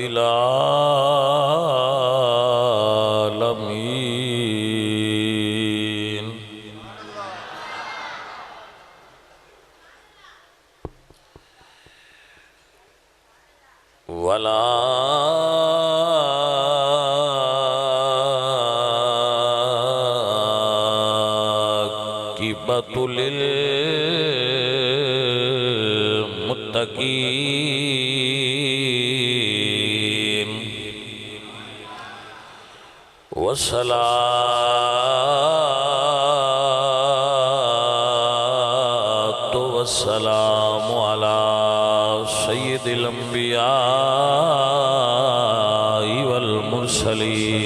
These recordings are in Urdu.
العالمين والعاقبة للمتقين والصلاة والسلام على سيد الأنبياء والمرسلين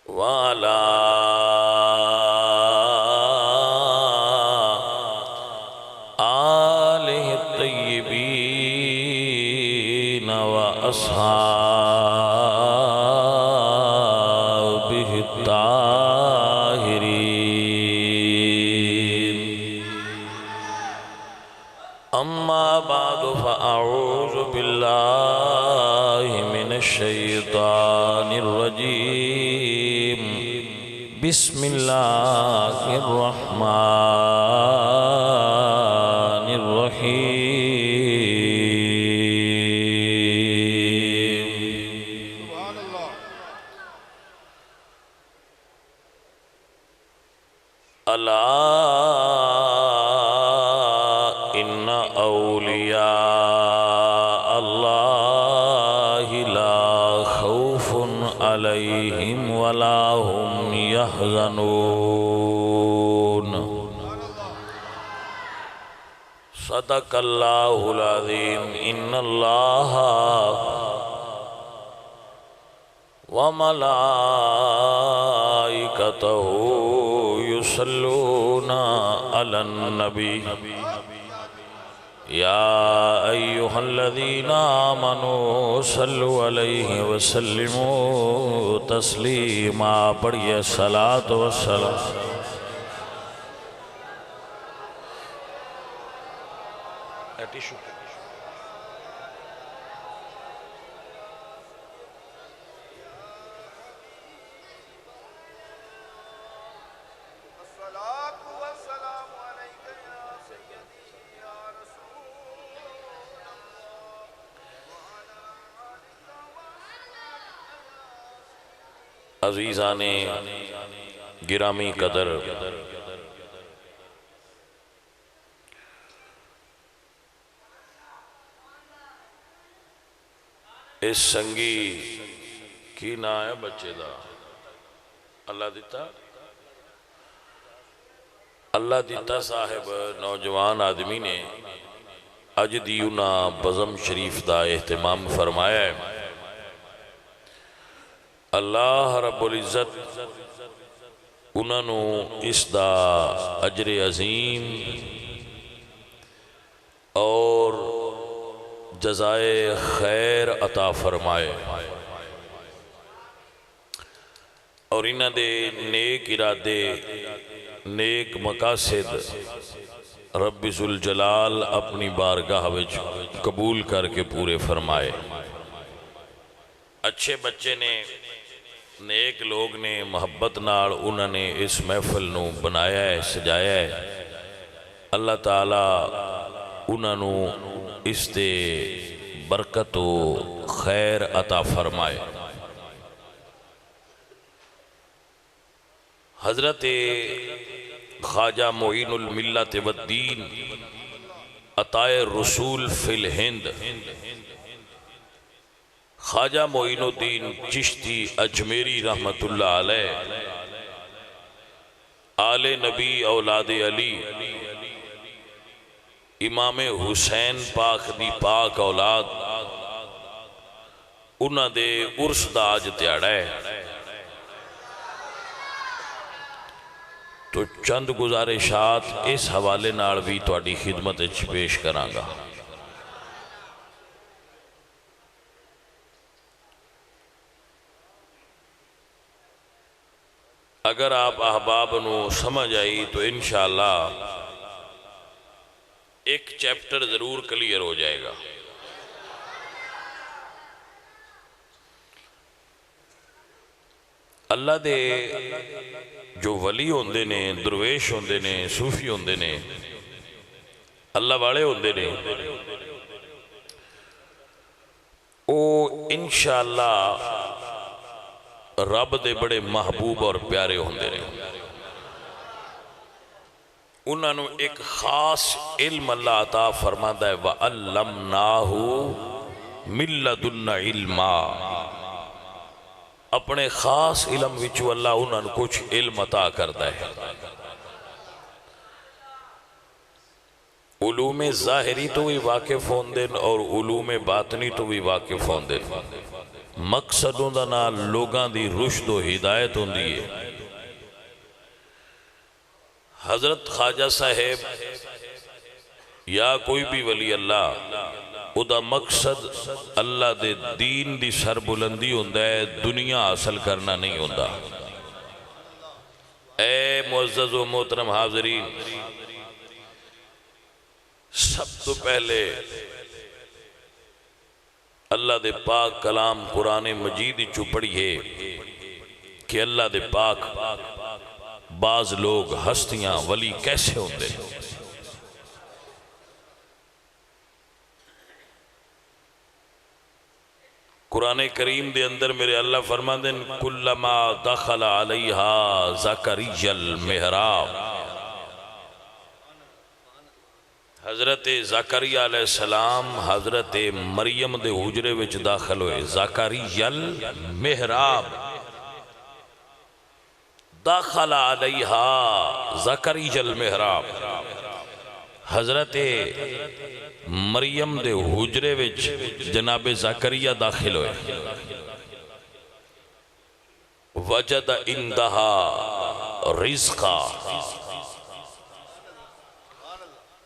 وعلى آله الطيبين وأصحابه الطاهرين أما بعد فأعوذ بالله من الشيطان الرجيم بسم الله الرحمن الرحيم سبحان الله ألا إن أولياء الله لا خوف عليهم ولا هم يحزنون صدق الله العظيم إن الله وملائكته يصلون على النبي يا أيها الذين آمنوا صلوا عليه وسلموا تسليما پڑھئے صلاة والسلام عزیزان گرامی قدر اس سنگی کی نا ہے بچے دا اللہ دیتا صاحب نوجوان آدمی نے اج دیونا بزم شریف دا اہتمام فرمایا ہے اللہ رب العزت انہوں اس دا اجر عظیم اور جزائے خیر عطا فرمائے اور انہوں دے نیک ارادے نیک مقاصد رب ذوالجلال اپنی بارگاہ وچ قبول کر کے پورے فرمائے اچھے بچے نے نیک لوگ نے محبت نال انہوں نے اس محفل نو بنایا ہے سجایا ہے اللہ تعالیٰ انہوں نے اس تے برکت و خیر عطا فرمائے حضرت خواجہ معین الملت والدین عطائے رسول فی الہند خواجہ معین الدین چشتی اجمیری رحمت اللہ علیہ آل نبی اولاد علی امام حسین پاک دی پاک اولاد انہاں دے عرس دا آج تیاڑا ہے تو چند گزارشات اس حوالے نال بھی تواڈی خدمت وچ پیش کراں گا اگر آپ احباب نو سمجھ آئی تو انشاءاللہ ایک چیپٹر ضرور کلیئر ہو جائے گا۔ اللہ دے جو ولی ہوندے نے، درویش ہوندے نے، صوفی ہوندے نے، اللہ والے ہوندے نے، او انشاءاللہ رب دے بڑے محبوب اور پیارے ہوندے نے۔ انہاں نو ایک خاص علم اللہ عطا فرماتا ہے وَعَلَّمْنَاهُ مِن لَدُنَّا عِلْمًا، اپنے خاص علم وچو اللہ انہاں نو کچھ علم عطا کرتا ہے۔ علوم ظاہری تو بھی واقف ہوندے اور علوم باطنی تو بھی واقف ہوندے۔ مقصدوں دا نا لوگاں دی رشد و ہدایت ہوندی ہے۔ حضرت خواجہ صاحب یا کوئی بھی ولی اللہ او دا مقصد اللہ دے دین دی سربلندی ہوندہ ہے، دنیا حاصل کرنا نہیں ہوندہ۔ اے معزز و محترم حاضرین، سب تو پہلے اللہ دے پاک کلام قرآن مجید چو پڑھیے کہ اللہ دے پاک بعض لوگ ہستیاں ولی کیسے ہوتے ہیں۔ قرآن کریم دے اندر میرے اللہ فرماندے کلما دخل علیہا زکریا المحراب، حضرت زکریا علیہ السلام حضرت مریم دے حجرے وچ داخل ہوئے۔ زکریا المحراب، داخل علیہا زکریا المحراب، حضرت مریم دے حجرے وچ جناب زکریا داخل ہوئے۔ وجد عندہا رزقا،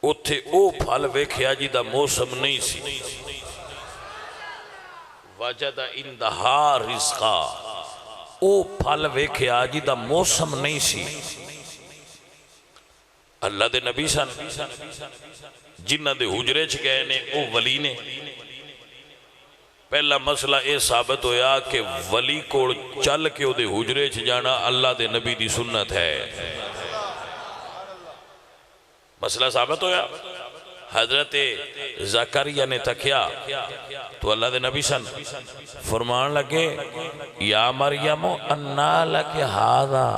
اتھے او پھل ویکھیا جی دا موسم نہیں سی۔ وجد عندہا رزقا، او پھل ویکھیا جی دا موسم نہیں سی۔ اللہ دے نبی سن، جنہ دے حجرے چ گئے نے او ولی نے۔ پہلا مسئلہ اے ثابت ہویا کہ ولی کو چل کے او دے حجرے چ جانا اللہ دے نبی دی سنت ہے۔ مسئلہ ثابت ہویا۔ حضرت زکریا نے تکیا تو اللہ دے نبی سن فرمان لگے یا مریم انا لک ھذا،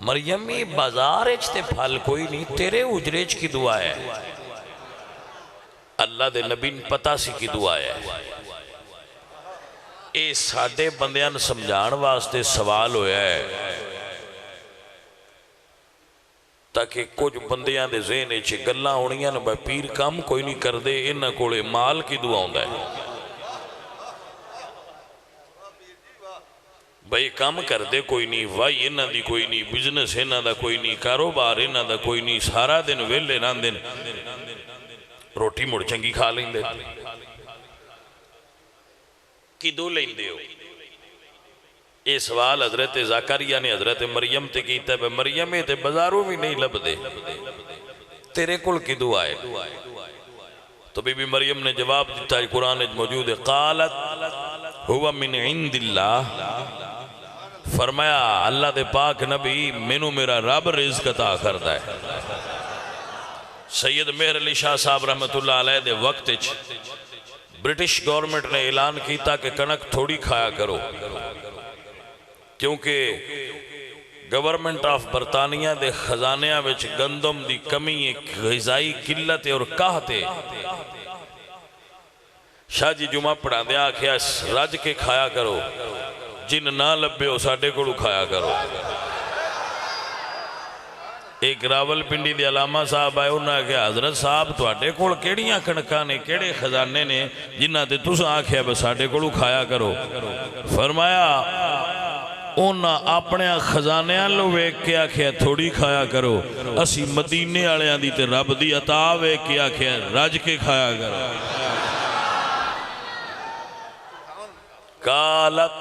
مریمی بازار اچھتے پھل کوئی نہیں، تیرے اجریچ کی دعا ہے۔ اللہ دے نبی پتا سی کی دعا ہے۔ اے ساڑھے بندیاں سمجھان واسطے سوال ہویا ہے تاکہ کچھ بندیاں دے ذہن چھے گلاں ہونیاں نہ بھائی پیر کام کوئی نہیں کر دے، انہاں کولے مال کی دعا ہوندہ ہے۔ بھائی کام کر دے کوئی نہیں، وائی انہاں دی کوئی نہیں، بزنس انہاں دا کوئی نہیں، کاروبار انہاں دا کوئی نہیں، سارا دن ویلے نان دن روٹی مڑ چنگی کھا لیں دے کی دو لیں دے ہو۔ یہ سوال حضرت زکریا نے حضرت مریم تے کیتا ہے، مریم تے بازاروں بھی نہیں لب دے، تیرے کل کی دعا ہے۔ تو بی بی مریم نے جواب دیتا ہے، قرآن موجود ہے، قالت ہوا من عند اللہ، فرمایا اللہ دے پاک نبی مینو میرا رب رزق عطا کرتا ہے۔ سید مہر علی شاہ صاحب رحمت اللہ علیہ دے وقت برٹش گورنمنٹ نے اعلان کیتا کہ کنک تھوڑی کھایا کرو، کیونکہ گورنمنٹ آف برطانیہ دے خزانیاں وچ گندم دی کمی غذائی قلت اور کہتے۔ شاہ جی جمعہ پڑھا دیا کیا رج کے کھایا کرو، جن نہ لبے ہو ساڑھے کو کھایا کرو۔ ایک راول پنڈی دی علامہ صاحب آئے، انہوں نے کہا حضرت صاحب تو اڈے کول کیڑیاں کنکاں نے کیڑے خزانے نے جنہ تے تُسا آکھیا بس ساڑھے کو کھایا کرو۔ فرمایا انہاں اپنے خزانیاں لو ویک کے آکھیا تھوڑی کھایا کرو، اسی مدینے آلیاں دی تے رب دی عطا ویک کے آکھیا رج کے کھایا کرو۔ قالت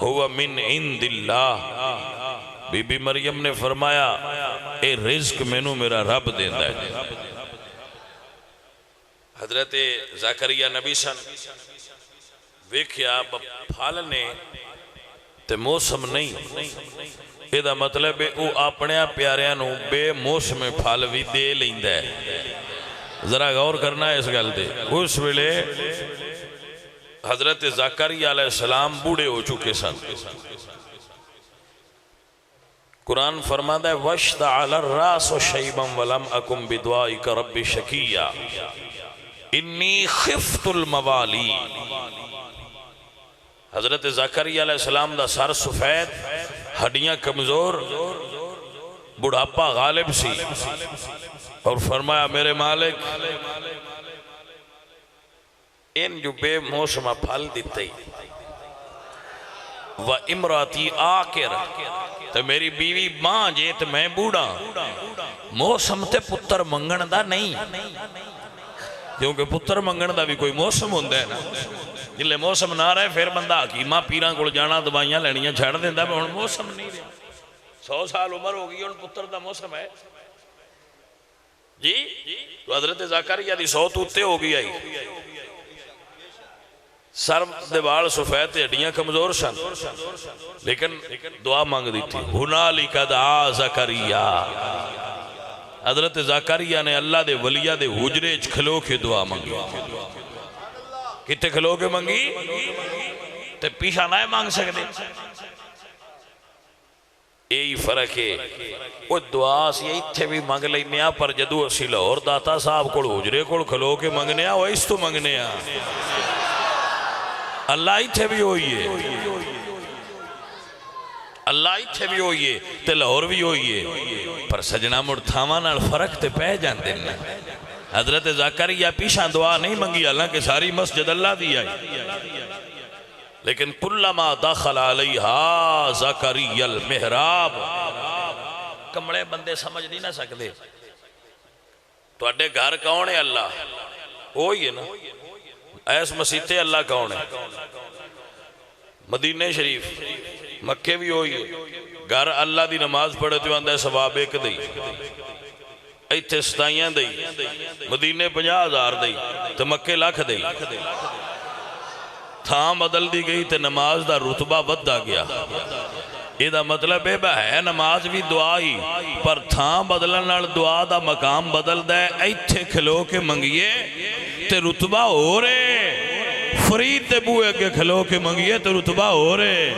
ہوا من عند اللہ، بی بی مریم نے فرمایا اے رزق مینوں میرا رب دیندا ہے۔ حضرت زکریا نبی سن ویکھیا پھل نے تے موسم نہیں، یہ دا مطلب ہے وہ اپنے پیاریاں نو بے موسم پھل بھی دے لیندا ہے۔ ذرا غور کرنا ہے اس گل تے۔ اس ویلے حضرت زکریا علیہ السلام بوڑھے ہو چکے سن۔ قرآن فرماتا ہے وَاشْتَعَلَ الرَّاسُ شَيْبًا وَلَمْ أَكُمْ بِدُعَائِكَ رَبِّ شَقِيًّا انی خفت الموالی۔ حضرت زکریا علیہ السلام دا سر سفید، ہڈیاں کمزور، بڑھاپا غالب سی، اور فرمایا میرے مالک ان جو بے موسمہ پھل دیتے وَإِمْرَاتِي آکِرَ تو میری بیوی ماں جے تو میں بوڑھا، موسم تے پتر منگن دا نہیں، کیونکہ پتر منگن دا بھی کوئی موسم ہوندہ ہے نا۔ جلے موسم نہ رہے پھر بندہ حکیمہ پیران کو جانا دوائیاں لینیاں چھڑ دیندہ ہے، ہن موسم نہیں رہا۔ 100 سال عمر ہوگی ہن پتر دا موسم ہے جی۔ تو حضرت زکریا دی 100 توتے ہو گئی آئی، سر دیوال سفید ہڈیاں کمزور سن، لیکن دعا مانگ دی تھی ہنالک دعا زکریا۔ حضرت زکریا نے اللہ دے ولیہ دے حجرے کھلو کے دعا مانگی۔ کتے کھلو کے مانگی تے پیشہ نہ مانگ سکتے۔ یہی فرق ہے، وہ دعا سی اتھے بھی مانگ لینے ہیں، پر جدو اسی لاہور داتا صاحب کو حجرے کو کھلو کے مانگنے ہیں، وہ اس تو مانگنے ہیں۔ اللہ اتھے بھی ہوئی ہے، اللہ اتھے بھی ہوئی ہے تے لاہور بھی ہوئی ہے، پر سجنہ مرتھاواں نال فرق تے پہ جان دینا۔ حضرت زکریا پیشہ دعا نہیں منگی، حالانکہ ساری مسجد اللہ دی آئی، لیکن کلما داخل علیہا زکریا المحراب۔ کمڑے بندے سمجھ نہیں نہ سکتے تو اڈے گھر کون ہے؟ اللہ ہوئی ہے نا۔ ایس مسیطے اللہ کون ہے؟ مدینہ شریف مکے بھی ہوئی ہے، گھر اللہ دی نماز پڑھے تو اندھے ثواب ایک دی، ایتھے ستائیاں دی، مدینہ 50,000 دی تو مکے لاکھ دی۔ تھاں بدل دی گئی تے نماز دا رتبہ بدھا گیا۔ یہ دا مطلب ہے نماز بھی دعا ہی، پر تھاں بدلن نال دعا دا مقام بدل دے۔ ایتھے کھلو کے منگیے تے رتبہ ہو رہے، فرید تے بوئے کے کھلو کے منگیے تے رتبہ ہو رہے۔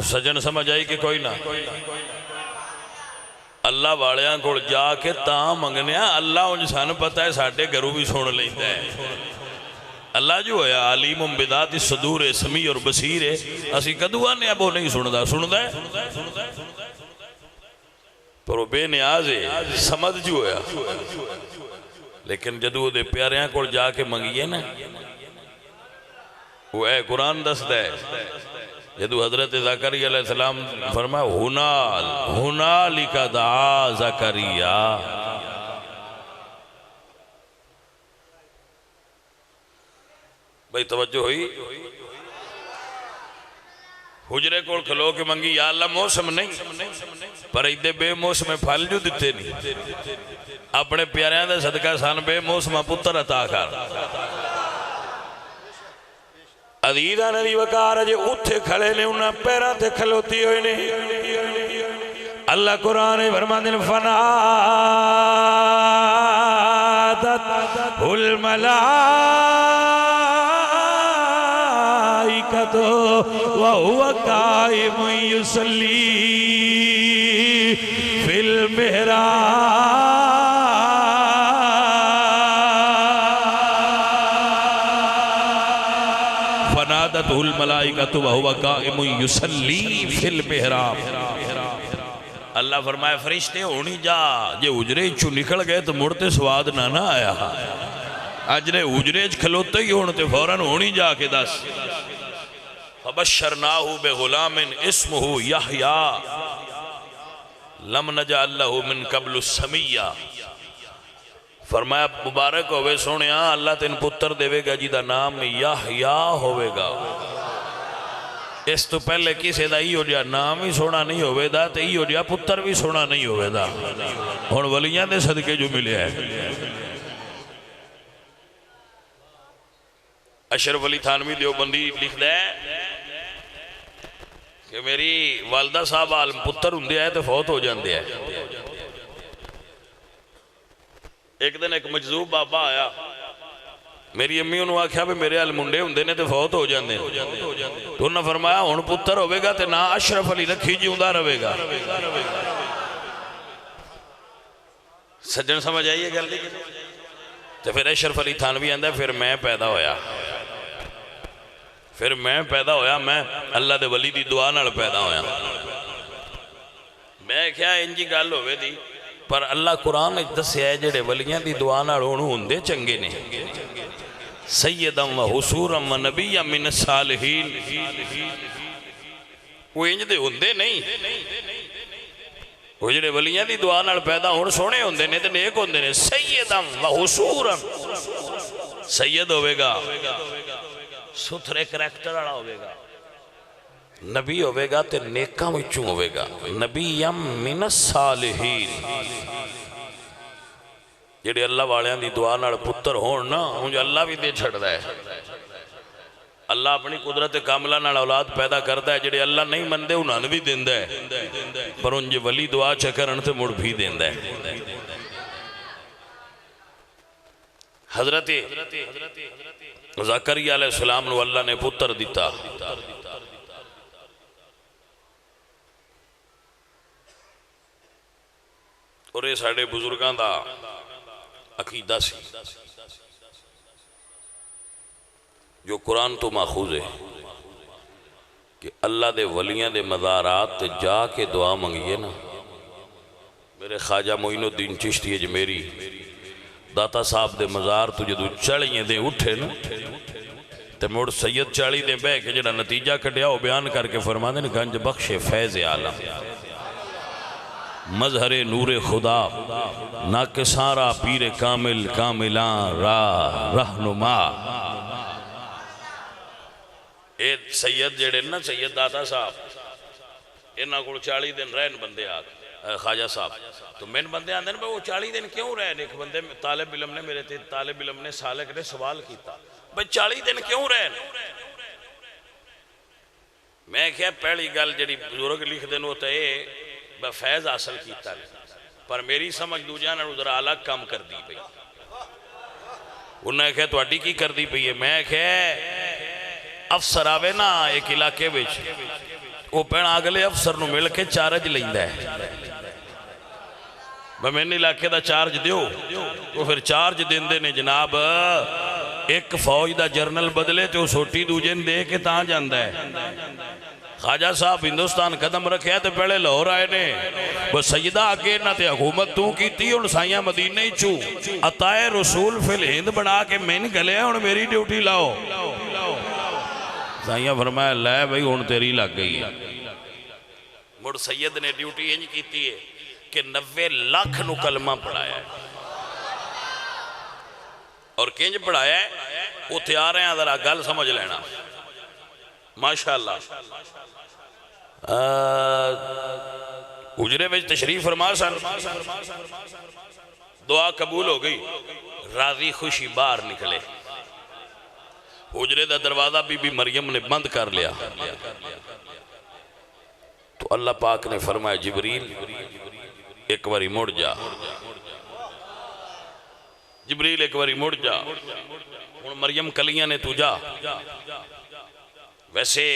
سجن سمجھ آئی کہ کوئی نہ؟ اللہ والیاں کو جا کے تاں منگنے ہیں، اللہ انسان پتہ ہے ساڑھے گھروں بھی سن لیندہ ہے۔ اللہ جو ہے علیم بذات الصدور سمیع اور بصیر ہے، اسی کدوہ نے اب وہ نہیں سندہ سندہ ہے، پر وہ بے نیاز ہے، سمجھ جو ہے۔ لیکن جدو دے پیاریاں کو جا کے منگیے نا، وہ اے قرآن دستا ہے، جدو حضرت زکریا علیہ السلام فرمایا ہنالک دعا زکریا۔ بھئی توجہ ہوئی؟ حجرے کو کھلو کے منگی، یا اللہ موسم نہیں، پر ایدے بے موسم پھل جو دیتے نہیں، اپنے پیاریاں دے صدقہ سان بے موسم پتر عطا کر۔ عزیزہ ندی وکار جے اتھے کھڑے نے انہاں پیرہ تے کھلوتی ہوئی نے۔ اللہ قرآن فرماندن فنادت الملائکۃ وہو قائم یصلی فی المحراب۔ فنادته الملائکۃ وہو قائم یصلی فی المحراب۔ اللہ فرمایا فرشتے ہونی جا، جے اجرے چو نکل گئے تو مڑتے سواد نہ آیا، اجرے اجرے کھلوتے ہی ہونتے فوراں ہونی جا کے دس۔ فبشرناہ بغلام اسمہ یحییٰ لم نجعل لہ من قبل السمیہ. فرمایا مبارک ہوئے سونیا اللہ تین پتر دے گا جی دا نام یحییٰ ہوئے گا. اس تو پہلے کسی دا ہی ہو جا نام ہی سونا نہیں ہوئے دا تو ہی ہو جا پتر بھی سونا نہیں ہوئے دا. ہون ولیاں دے صدقے جو ملے ہیں. اشرف علی تھانوی دیوبندی لکھ دے کہ میری والدہ صاحب عالم پتر ہندے آئے تو فوت ہو جاندے ہیں. ایک دن ایک مجذوب بابا آیا میری امی انہوں آکھیا بھی میرے عالم منڈے ہندے نے تو فوت ہو جاندے ہیں. تو انہوں نے فرمایا ہون پتر ہوئے گا تو نہ اشرف علی رکھی جیوندہ روے گا. سجن سمجھ آئیے گل دی. تو پھر اشرف علی تھانوی آندہ پھر میں پیدا ہویا. میں اللہ دے ولی دی دعا نال پیدا ہویا. میں کیا انجی گل ہوئے دی پر اللہ قرآن دسیا ہے جڑے ولیاں دی دعا نال انہوں ہندے چنگے نے. سیدم و حسورم و نبی من الصالحین. وہ انج دے ہندے نہیں. وہ جڑے ولیاں دی دعا نال پیدا ہون سونے ہندے نے تے نیک ہندے نے. سیدم و حسورم سید ہوئے گا ستھرے کریکٹر والا ہوئے گا. نبی ہوئے گا تے نیکاں وچوں ہوئے گا. نبی من الصالحین. جڑے اللہ والیاں دی دعا نال پتر ہون نا انجھے اللہ بھی دے چھڑ دا ہے. اللہ اپنی قدرت کاملہ نال اولاد پیدا کرتا ہے. جڑے اللہ نہیں مندے انہاں بھی دیندہ ہے پر انجھے ولی دعا چکرن تے مڑ بھی دیندہ ہے. حضرت زکریا علیہ السلام نو اللہ نے پتر دیتا. اور یہ ساڑھے بزرگان دا عقیدہ سی جو قرآن تو ماخوذ ہے کہ اللہ دے ولیاں دے مزارات جا کے دعا منگیے نا. میرے خواجہ معین الدین چشتی اجمیری داتا صاحب دے مزار تو جدو چڑھیں دے اٹھے نا تے موڑ سید چاڑی دے بے کہ جڑا نتیجہ کٹیا ہو بیان کر کے فرما دیں گنج بخش فیض عالم مظہر نور خدا ناکسارا پیر کامل کاملان رہنما. اے سید جڑے نا سید داتا صاحب انہاں کو 40 دن رہن بندے آگ خواجہ صاحب تو میں بندے آندے ہیں وہ 40 دن کیوں رہن. ایک بندے طالب علم نے میرے طالب علم نے سالک نے سوال کیتا بھئی 40 دن کیوں رہن. میں کیا پہلی گل جڑی بزرگ لکھ دن ہوتا ہے فیض حاصل کیتا ہے پر میری سمجھ دو جانا ادھر الگ کام کر دی پئی. انہوں نے کہا تو اڈی کی کر دی پئی ہے. میں کہا افسر آوے نا ایک علاقے ویچ وہ پہن آگلے افسر نو مل کے چارج لیندہ ہے. میں نے علاقے دا چارج دیو وہ پھر چارج دین دے نے جناب ایک فوج دا جرنل بدلے تو سوٹی دوجن دے کے تاں جاندہ ہے. خواجہ صاحب ہندوستان قدم رکھے تو پہلے لاہور آئے نے وہ سیدہ آگے نہ تے حکومت تو کی تھی ان سائیاں مدینہ ہی چو عطائے رسول فی الہند بنا کے میں نے گلے ہیں اور میری ڈیوٹی لاؤ. سائیاں فرمایا لے بھئی ان تیری لگ گئی ہے. مڑ سید نے ڈیوٹی انج کیتی ہے کہ 90 لاکھ نو کلمہ پڑھایا ہے. اور کنج پڑھایا ہے وہ تیار ہیں ذرا گل سمجھ لینا ماشاءاللہ. حجرے میں تشریف فرما سن دعا قبول ہو گئی راضی خوشی باہر نکلے. حجرے دا دروازہ بی بی مریم نے بند کر لیا تو اللہ پاک نے فرمایا جبریل ایک باری مڑ جا. جبریل ایک باری مڑ جا. مریم کلیاں نے تو جا. ویسے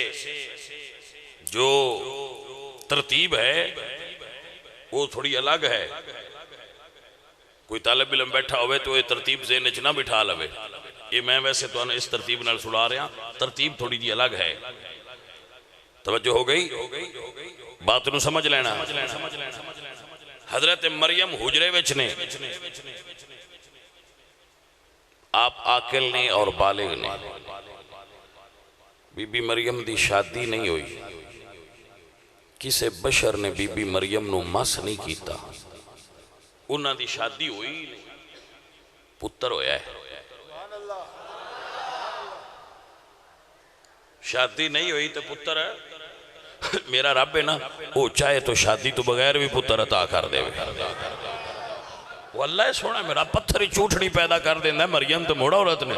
جو ترتیب ہے وہ تھوڑی الگ ہے. کوئی طالب علم بیٹھا ہوئے تو یہ ترتیب ذہن وچ نہ بٹھا لوے. یہ میں ویسے تو اس ترتیب نال سنا رہا ہوں. ترتیب تھوڑی جی الگ ہے. توجہ ہو گئی بات نو سمجھ لینا. حضرت مریم حجرے وچ نے آپ عاقل نے اور بالغ نے بی بی مریم دی شادی نہیں ہوئی، کسے بشر نے بی بی مریم نو مس نہیں کیتا، انہاں دی شادی ہوئی پتر ہویا ہے۔ شادی نہیں ہوئی تو پتر ہے، میرا رب ہے نا، وہ چاہے تو شادی تو بغیر بھی پتر عطا کر دے۔ وہ اللہ سونا میرا پتھر چوٹڑی پیدا کر دینا ہے، مریم تو موڑا عورت نے۔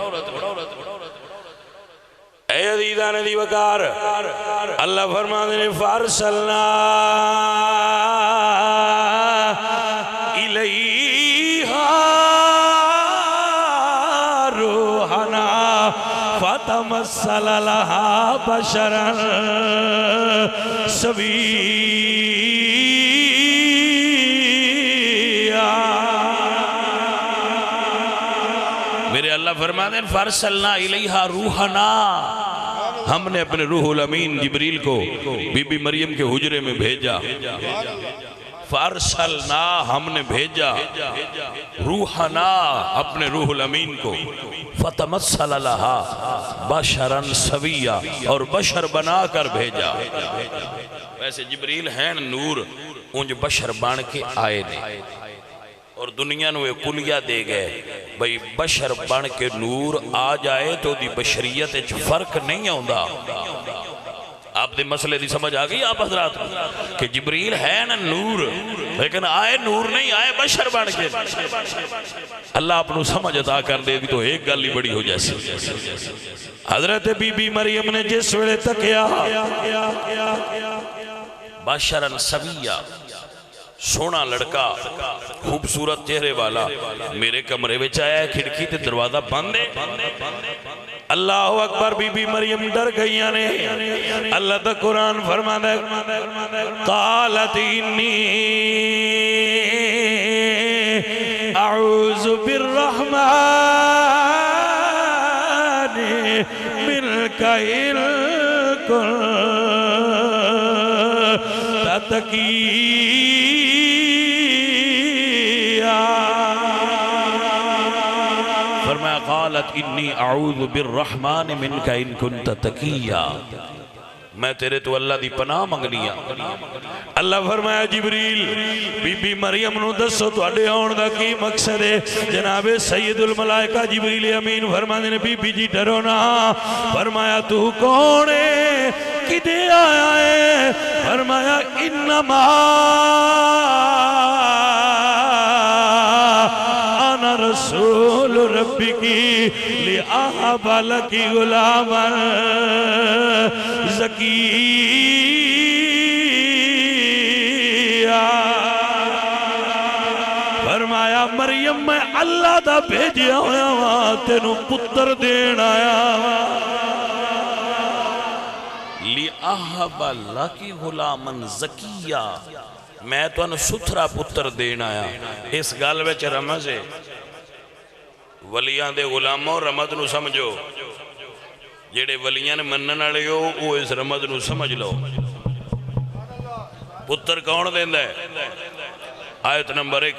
اے عزیزان دی وقار، اللہ فرمانے نے فارسلنا الیہا روحنا فتمثل لہا بشرا سویا۔ میرے اللہ فرماتے ہیں فارسلنا الیہا روحنا، ہم نے اپنے روح الامین جبریل کو بی بی مریم کے حجرے میں بھیجا۔ فارسلنا، ہم نے بھیجا، روحنا، اپنے روح الامین کو، فتمثل لہا بشرا سویا، اور بشر بنا کر بھیجا۔ ویسے جبریل ہیں نور، انج بشر بن کے آئے نے، اور دنیا نو ایک کلیہ دے گئے بھئی بشر بن کے نور آ جائے تو دی بشریت اچھ فرق نہیں ہوندہ۔ آپ دے مسئلے دی سمجھ آگئی آپ حضرات کہ جبریل ہے نا نور، لیکن آئے نور نہیں، آئے بشر بن کے۔ اللہ اپنو سمجھ عطا کر دے دی تو ایک گالی بڑی ہو جیسی۔ حضرت بی بی مریم نے جس ویلے تکیا، بشرا سویا، سونا لڑکا، خوبصورت چہرے والا میرے کمرے وچ آیا ہے، کھڑکی تے دروازہ بند ہے۔ اللہ اکبر، بی بی مریم ڈر گئیاں نے۔ اللہ تا قرآن فرماتا ہے قالت انی اعوذ بالرحمن منک ان کنت تقیا۔ فرمایا قالت انی اعوذ بالرحمن منک ان کنت تقیا، میں تیرے تو اللہ دی پناہ منگنیا۔ اللہ فرمایا جبریل بی بی مریم نو دسو تواڈے آن دا کی مقصد ہے؟ جناب سید الملائکہ جبریل امین فرمانے نے بی بی جی ڈرو نہ۔ فرمایا تو کون ہے، کدے آیا ہے؟ فرمایا انما انا رسول ربی کی لأہب لکی غلاما زکیہ۔ فرمایا مریم میں اللہ دا بھیجیا ہویا ہوا، تینوں پتر دین آیا ہوا۔ لِأَحَبَ لَكِ غُلَامًا زَكِيًّا، میں تو انہوں ستھرا پتر دین آیا۔ اس گال وچ رمز ہے، ولیاں دے غلاموں رمز نو سمجھو، جیڑے ولیاں نے منن والے ہو وہ اس رمز نو سمجھ لو۔ پتر کون دیندہ ہے؟ آیت نمبر 1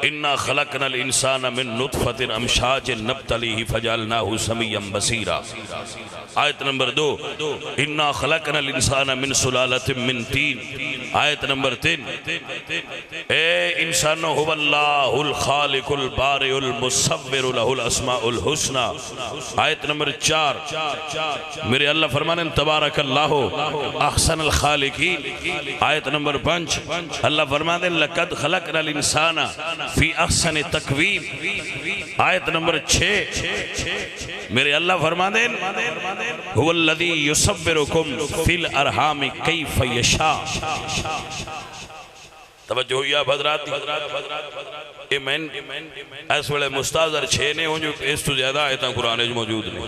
اِنَّا خَلَقْنَا الْإِنسَانَ مِن نُطْفَةٍ أَمْشَاجٍ نَبْتَلِيهِ فَجَعَلْنَاهُ سَمِيًّا بَصِيرًا۔ آیت نمبر 2 اِنَّا خَلَقْنَا الْإِنسَانَ مِن سُلَالَةٍ مِن طِينٍ۔ آیت نمبر 3 اے انسانو هو اللہ الخالق البارئ المصور لہ الاسماء الحسنى۔ آیت نمبر 4 میرے اللہ فرمانے تبارک اللہ احسن الخالقین۔ آیت نمبر 5 اللہ فرمانے لقد خلقنا الانسان فی احسن تقویم۔ آیت نمبر 6 میرے اللہ فرمانے هو الذی یصورکم فی الارحام کیف یشاء۔ توجہ ہوئی آپ حضرات، ایمین اس ویلے مستاذر 6 نے ہوں جو اس تو زیادہ آیتاں قرآن جو موجود نہیں۔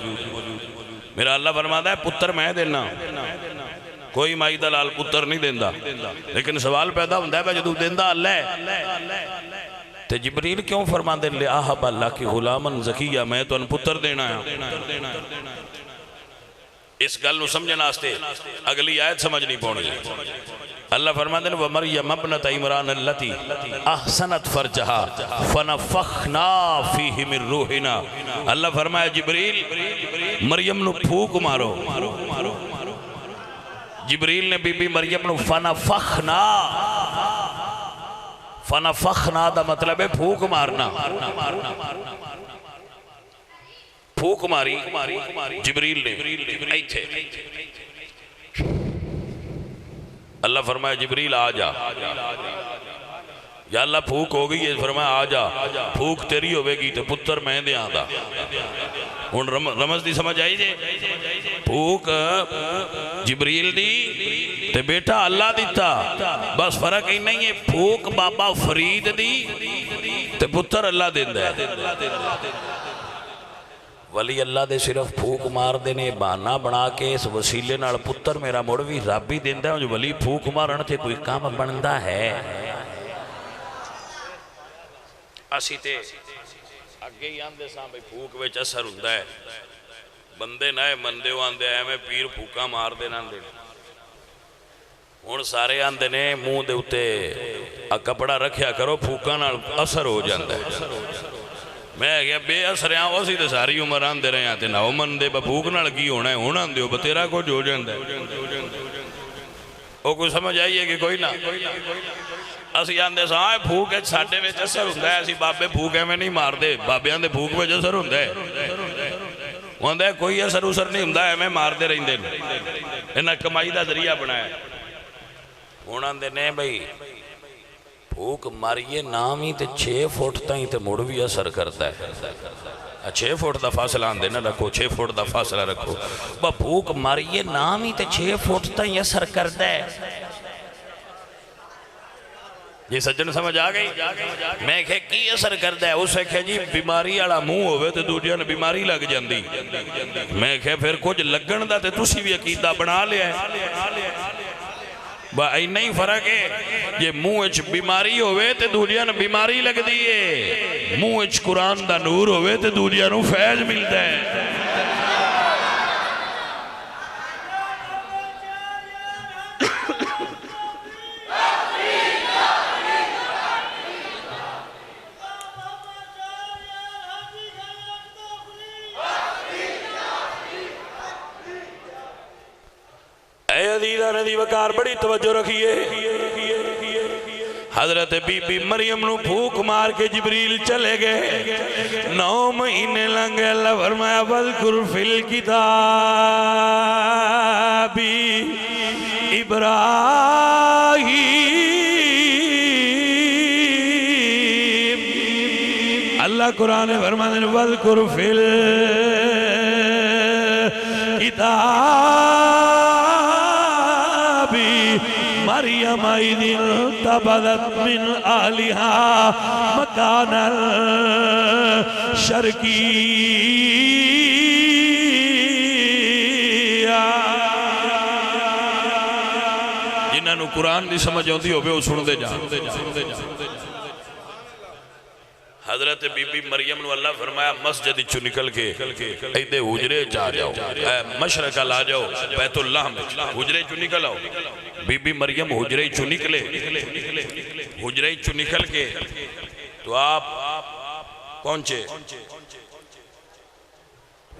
میرا اللہ فرماتا ہے پتر میں دینا، کوئی مائی دلال پتر نہیں دیندہ، لیکن سوال پیدا ہوندہ ہے بھائی جدو دیندہ اللہ ہے تے جبریل کیوں فرما دے لے آہب اللہ کی غلامن زکیہ، میں تو ان پتر دینا ہے۔ اس گل نو سمجھن واسطے اگلی آیت سمجھنی پونی اللہ فرماتے ہیں وَمَرْيَمَ ابْنَتَ عِمْرَانَ الَّتِي أَحْسَنَتْ فَرْجَهَا فَنَفَخْنَا فِيهِ مِن رُوحِنَا اللہ فرمایا جبریل مریم نو پھوک مارو جبریل نے بی بی مریم نو فنفخنا دا مطلب ہے پھوک مارنا پھوک ماری جبریل نے ایتھے اللہ فرمایا جبریل آ جا یا اللہ پھوک ہو گئی ہے فرمایا آ جا پھوک تیری ہوئے گی تو پتر میں دے آدھا ان رمز دی سمجھ آئی جے پھوک جبریل دی تے بیٹا اللہ دیتا بس فرق ہی نہیں ہے پھوک بابا فرید دی تے پتر اللہ دیندہ ہے ولی اللہ دے صرف پھوک مار دینے بانا بنا کے اس وسیلے نال پتر میرا موڑوی رب ہی دیندہ ہے جو ولی پھوک مارن تے کوئی کام بندہ ہے اسی تے اگے ہی آندے ساں بھئی پھوک ویچ اثر ہوندہ ہے بندے نائے مندے ہو آندے آئے میں پیر پھوکا مار دینا آندے ہون سارے آندے نے منہ دے اتے کپڑا رکھیا کرو پھوکا نال اثر ہو جاندہ ہے میں کہا بے اثر ہیں اسی تے ساری عمر آندے رہے ہیں نہ من دے بھوک نہ لگی ہونا ہے ہونا دے بتیرا کچھ ہو جاندہ ہے وہ کوئی سمجھ آئیے کہ کوئی نہ اسی آندے ساں آئے پھوک ہے ساڑھے میں اثر ہوندہ ہے اسی بابے پھوک ہے میں نہیں مار دے بابے آندے پھوک میں اثر ہوندہ ہے وہ آندے کوئی اثر نہیں ہوندہ ہے میں مار دے رہی دے انہاں کمائی دا ذریعہ بنایا ہونا آندے نہیں بھئی پھوک ماریے نام ہی تے 6 فٹ تائیں تے مڑ بھی اثر کرتا ہے 6 فٹ دا فاصلہ آندے نہ رکھو 6 فٹ دا فاصلہ رکھو با پھوک ماریے نام ہی تے 6 فٹ تائیں اثر کرتا ہے یہ سجن سمجھ آگئی میں کہے کی اثر کرتا ہے اسے کہے جی بیماری آڑا منہ ہوئے تے دوجہ نے بیماری لگ جاندی میں کہے پھر کچھ لگن دا تے تسی بھی عقیدہ بنا لیا ہے با اینا ہی فرق ہے یہ منہ اچھ بیماری ہوئے تے دوجہ نے بیماری لگ دیئے منہ اچھ قرآن دا نور ہوئے تے دوجہ نے فیض ملتا ہے اے عزیزہ ندی وکار بڑی توجہ رکھیے حضرت بی بی مریم نو پھوک مار کے جبریل چلے گئے 9 مہینے لنگے اللہ فرمایا وَذْكُرْ فِي الْكِتَابِ ابراہیم اللہ قرآن فرماتے ہیں وَذْكُرْ فِي الْكِتَابِ مریم اذ انتبذت من اہلها مکانا شرقیا جنہاں نو قرآن دی سمجھ ہوندی ہو وہ سن دے جا حضرت بی بی مریم نو اللہ فرمایا مسجد چو نکل کے ایدے حجرے چاہ جاؤ مشرقہ لا جاؤ بیت اللہ میں حجرے چو نکل آؤ بی بی مریم حجرے چو نکلے حجرے چو نکل کے تو آپ پہنچے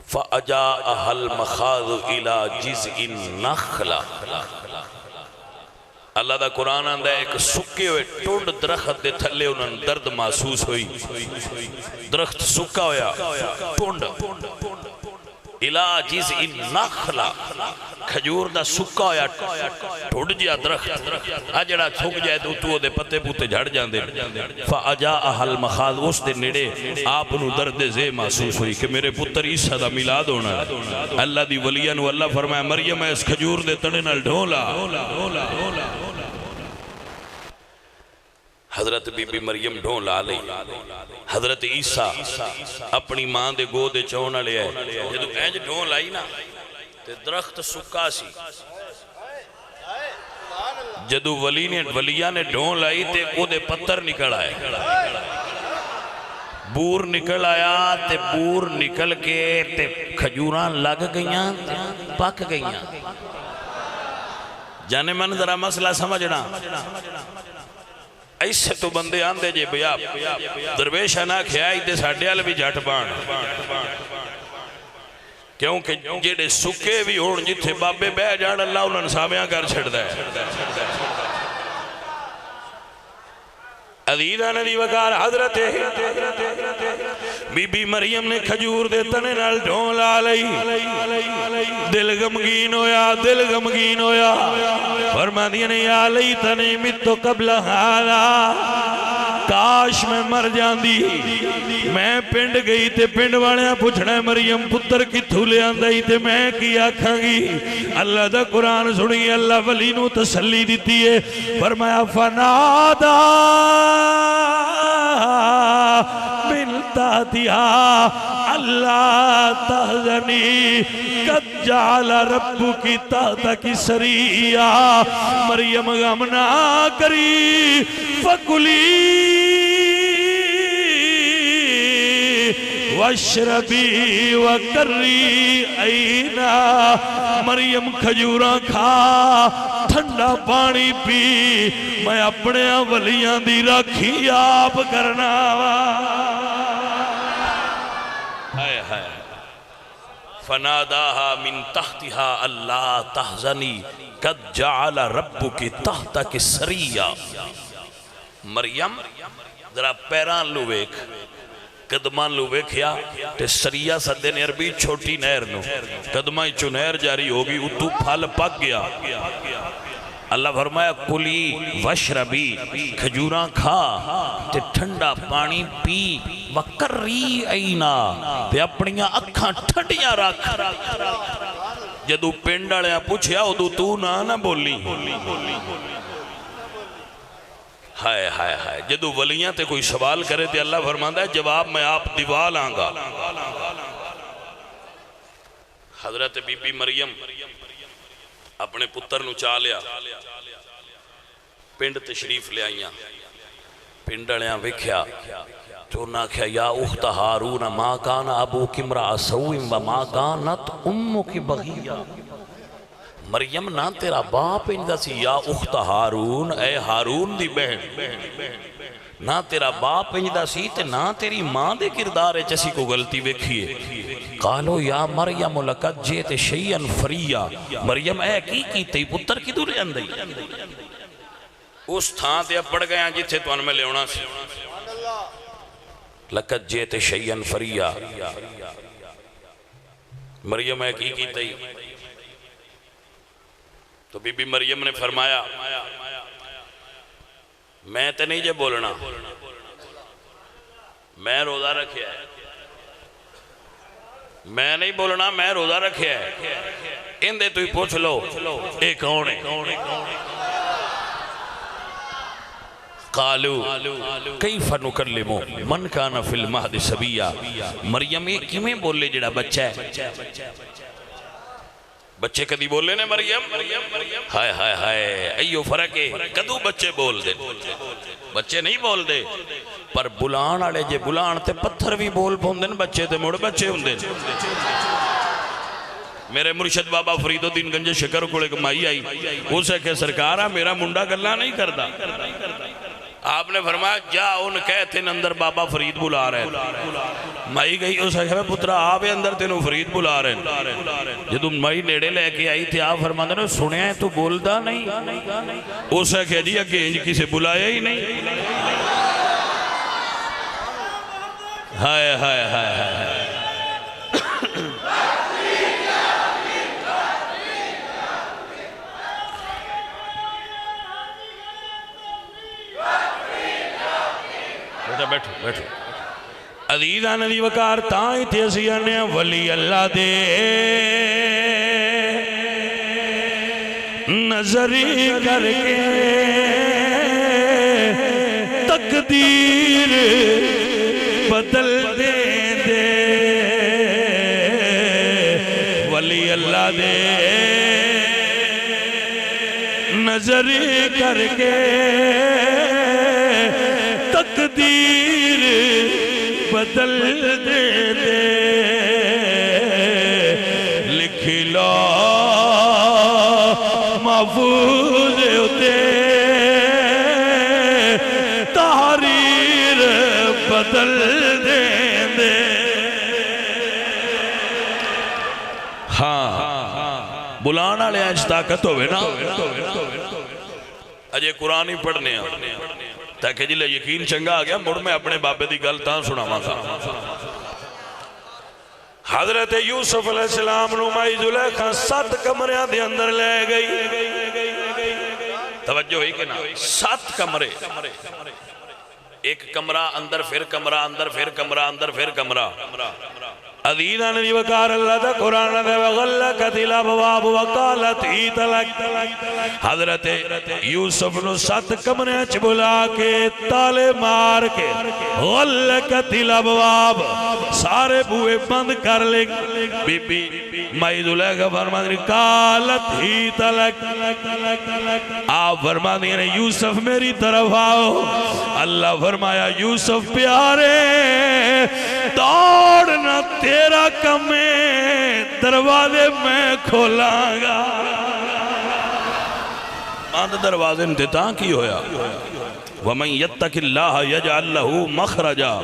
فَأَجَاءَهَا الْمَخَاضُ إِلَى جِزْءِ النَّخْلَةِ اللہ دا قرآن آندہ ہے ایک سکے ہوئے ٹونڈ درخت دے تھلے انہوں درد محسوس ہوئی درخت سکا ہویا ٹونڈ الى جزء النخلہ کھجور دا سکا ہویا ٹھوڑ جیا درخت آجڑا سک جائے تو دے پتے پوتے جھڑ جاندے فَأَجَاءَهَا الْمَخَاضُ اس دے نڑے آپ نو درد زے محسوس ہوئی کہ میرے پتر عیسیٰ دا میلاد ہونا ہے اللہ دی ولیہ نو اللہ فرمایا مریم اس کھجور دے تڑے نال ڈھولا حضرت بی بی مریم ڈھون لا لئی حضرت عیسیٰ اپنی ماں دے گو دے چون لے آئے جدو اینج ڈھون لائی نا تے درخت سکا سی جدو ولیہ نے ڈھون لائی تے او دے پتر نکل آئے بور نکل آیا تے بور نکل کے تے کھجوراں لگ گئیاں پک گئیاں. جانے من ذرا مسئلہ سمجھنا. ایسے تو بندے آندے جے بیا درویشہ نہ کھیائی تے ساڑھے آل بھی جھٹ بان. کیونکہ جیڑے سکے بھی ہون جتھے بابے بے جان اللہ انہوں سامیاں کر چھڑ دے. عزیزان دی وقار حضرت بی بی مریم نے کھجور دے تنے نال ڈھون لا لئی. دل غمگین ہویا دل غمگین ہویا. فرما دیا نے یا لیتنی متو قبل ہادا کاش میں مر جاندی. میں پنڈ گئی تے پنڈ والیاں پوچھنا مریم پتر کتھو لے آندائی تے میں کی آکھاں گی. اللہ دا قرآن سنی اللہ ولی نو تسلی دیتی ہے. فرمایا فنادا من تحتہا اللہ تحزنی قد جعل ربکی تحتکی سریعا. مریم غم نہ کری فکلی واشربی وکری اینا. مریم کھجوراں کھا ٹھنڈا پانی پی میں اپنے ولیاں دی راکھی آپ کرنا. فناداها من تحتها اللہ تحزنی قد جعل ربک تحتک سریا. مریم ذرا پیران لو ویکھ قدمان لو ویکھیا تے سریا سدے نے عربی چھوٹی نہر نو قدمائی چو نہر جاری ہوگی اتو پھل پک گیا. اللہ فرمایا کلی وشربی کھجوراں کھا تے ٹھنڈا پانی پی وکری اینا تے اپنیاں اکھاں ٹھنڈیاں رکھ. جدو پنڈالیاں پوچھیا ادو تو نہ بولی. ہائے ہائے ہائے جدو ولیاں تے کوئی سوال کرے تے اللہ فرماندہ ہے جواب میں آپ دیوال آنگا. حضرت بی بی مریم اپنے پتر نو چاہ لیا پنڈ تشریف لے آئیاں. پنڈالیاں وکھیا تو نہ کہا یا اخت ہارون ما کان ابو کمرا سوئم و ما کانت امو کی بغیہ. مریم نہ تیرا باپ انجا سی یا اخت ہارون اے ہارون دی بہن نہ تیرا باپ انجا سی تے نہ تیری ماں دے کردار چسی کو غلطی ویکھیے. قالو یا مریم لقد جیت شیئن فریا. مریم اے کی تی پتر کی دورے اندائی اس تھان تے اب پڑ گیا جتھے تو ان میں لے ہونا سی. لقد جیت شیئن فریا. مریم اے کی تی تو بی بی مریم نے فرمایا میں تے نہیں جے بولنا میں روزہ رکھیا ہے. میں نہیں بولنا میں روزہ رکھیا ہے. ان دے تو ہی پوچھ لو اے کون ہے. قالو کیف نکلمو من کانا فی المہد سبیہ. مریم یہ کیوں بولے جڑا بچہ ہے. بچے کدی بولے نے مریم ہائے ہائے ہائے ایو فرق ہے. کدو بچے بول دے بچے نہیں بول دے پر بلان آڑے جے بلان تے پتھر بھی بول پوندن بچے تے موڑ بچے ہوندے. میرے مرشد بابا فرید الدین گنج شکر کو ایک مائی آئی اسے کہ سرکارہ میرا منڈا گلہ نہیں کردا. آپ نے فرمایا جا ان کہتے ہیں اندر بابا فرید بلا رہے ہیں. مائی گئی اسے کہ پترہ آپ اندر تینوں فرید بلا رہے ہیں. جب مائی نیڑے لے کے آئی تھی آپ فرماندے نے سنیا ہے تو بولدا نہیں. اسے کہ جی اگے انج کسے بلایا ہی نہیں. ہائے ہائے ہائے ہائے بیٹھو بیٹھو. عزیزان دی وقار تائیں تھی اسیانے ولی اللہ دے نظری کر کے تقدیر بدل دے ولی اللہ دے نظری کر کے تقدیر بدل دے دے لکھ لو محفوظ ہوتے تحریر بدل دے دے ہاں بلانا لے آج طاقت ہوئے نا اجے قرآن ہی پڑھنے ہیں تاکہ جلے یقین چنگا آگیا مڑ میں اپنے بابے دی گل تاں سنا ماں حضرت یوسف علیہ السلام نمائی زلیخہ 7 کمریاں دے اندر لے گئی توجہ ہوئی کہ نا 7 کمرے ایک کمرہ اندر پھر کمرہ اندر پھر کمرہ اندر پھر کمرہ عزیزان دی وقار اللہ دا قرآن دے وغلقت الابواب وقالت ایت لک حضرت یوسف نو 7 کمرے اچ بلا کے تالے مار کے غلقت الابواب سارے بوئے بند کر لے بی بی مائی زلیخہ فرمان دی قالت ایت لک آپ فرمان دی یوسف میری طرف آؤ اللہ فرمایا یوسف پیارے دوڑنا تیرا کم ہے دروازے میں کھولاں گا ماں دروازے انتتاں کی ہویا وَمَنْ يَتَّقِ اللَّهَ يَجْعَلْ لَهُ مَخْرَجًا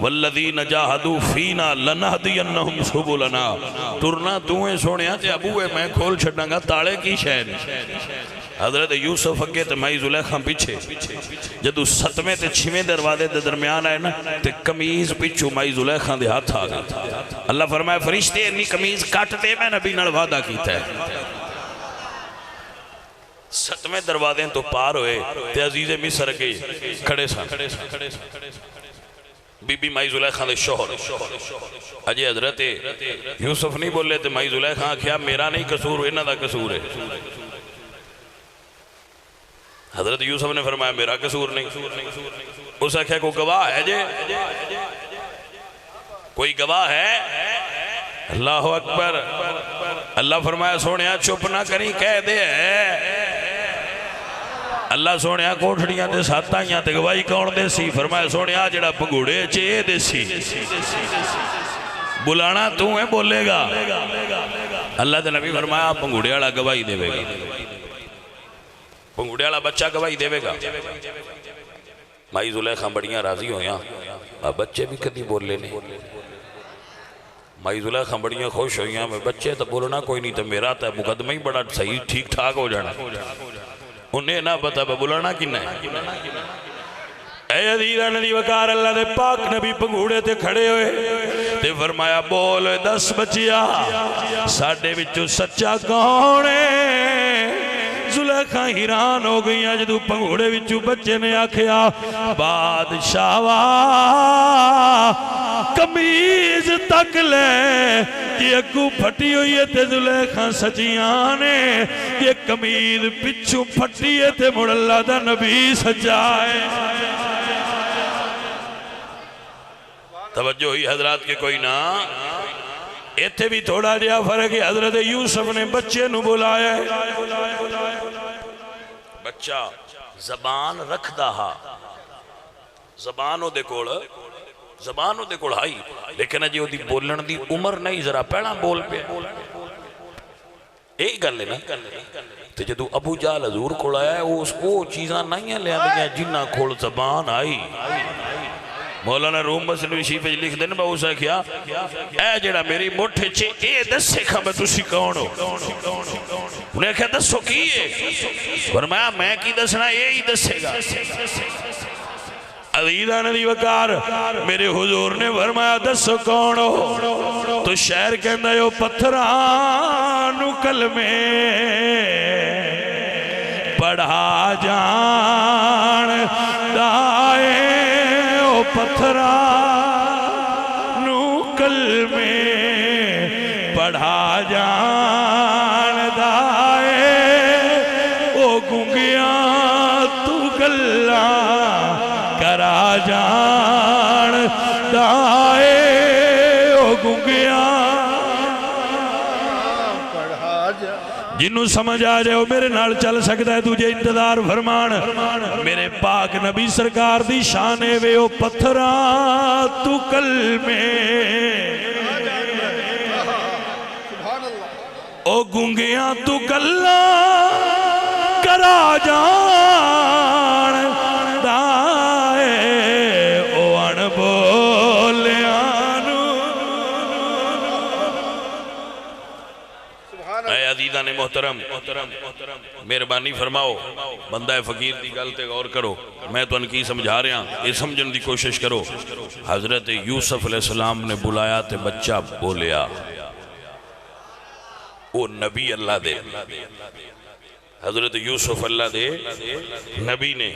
وَالَّذِينَ جَاهَدُوا فِينَا لَنَهْدِيَنَّهُمْ سُبُلَنَا تُرنا تویں سوڑیاں تے ابوے میں کھول چھڑنا گا تاڑے کی شہن حضرت یوسف اگے تے مائی زلیخہ پیچھے جدو 7ویں تے 6ویں دروازے دے درمیان آئے نا تے کمیز پیچھو مائی زلیخہ دے ہاتھ آ گئے اللہ فرمائے فرشتے انی کمیز کاٹ دے میں نبی نال وعدہ کیتا ہے 7ویں دروازے تو پار ہوئے تے عزیز مصر کے کھڑے سا بی بی مائی زلیخہ دے شوہر اجے حضرت یوسف نہیں بولے تے مائی زلیخہ کیا میرا نہیں قصور ہوئے نہ دا قصور ہے حضرت یوسف نے فرمایا میرا قصور نہیں اسے کہا کوئی گواہ ہے جے کوئی گواہ ہے اللہ اکبر اللہ فرمایا سونیا چپ نہ کری کہہ دے اللہ سونیا کوٹھڑیاں دے ساتھ آئیاں تے گواہی کون دے سی فرمایا سونیا جڑا پنگوڑے چے دے سی بلانا تو ہے بولے گا اللہ دے نبی فرمایا پنگوڑے والا گواہی دے گا پنگوڑے والا بچہ گواہی دے گا مائی زلیخہ بڑیاں راضی ہویاں بچے بھی کدی بول لینے مائی زلیخہ بڑیاں خوش ہویاں میں بچے تو بولنا کوئی نہیں تو میرا تا مقدمہ ہی بڑا صحیح ٹھیک ٹھاک ہو جانا انہیں نہ پتا بلانا کنا ہے اے عزیزان دی وقار اللہ دے پاک نبی پنگوڑے تے کھڑے ہوئے تے فرمایا بول 10 بچیا ساڑھے وچوں سچا کون ہے زلیخہ حیران ہو گئی جدو پنگوڑے وچوں بچے نے آکھیا بادشاہ کمیز تک لے یہ اگو پھٹی ہوئی ہے تے زلیخہ سچیاں نے یہ کمیز پچھو پھٹی ہے تے مڑ اللہ دا نبی سجائے توجہ ہوئی حضرات کے کوئی نہ ایتھے بھی تھوڑا جیا فرق ہے حضرت یوسف نے بچے نو بلایا ہے بچہ زبان رکھ دہا زبانوں دے کوڑ ہائی لیکن جی وہ دی بولن دی عمر نہیں ذرا پہلا بول پہ ایک گل ہے نا تو جدو ابو جال حضور کھوڑ آیا ہے وہ چیزاں نہیں لے آدھیں جنہ کھوڑ زبان آئی مولانا روم مسلم شیف لکھ دینا با اسا کیا اے جڑا میری موٹھے چھے اے دس سے کھا میں تسی کون ہو انہیں کہا دسو کی ہے فرمایا میں کی دسنا اے ہی دسے گا عزیزان دی وقار میرے حضور نے فرمایا دسو کون ہو تو شہر کہندہ یو پتھرانو کلمے پڑھا جان دائے او پتھرانو کلمے پڑھا جان دائے او گنگیاں تو گلّاں کرا جان دائے او گنگیاں جنوں سمجھ آ جائے وہ میرے نال چل سکتا ہے، تجھے انتظار فرمان میرے پاک نبی سرکار دی شان ہے وے او پتھراں تو کلمے او گنگیاں تو گلا کرا جان دائے او ان بولیانو۔ اے عزیزان محترم مہربانی فرماؤ، بندہ فقیر دی گل تے غور کرو، میں تو ان کی سمجھا رہا ہوں، یہ سمجھن دی کوشش کرو۔ حضرت یوسف علیہ السلام نے بلایا تے بچہ بولیا، وہ نبی اللہ دے، حضرت یوسف اللہ دے نبی نے۔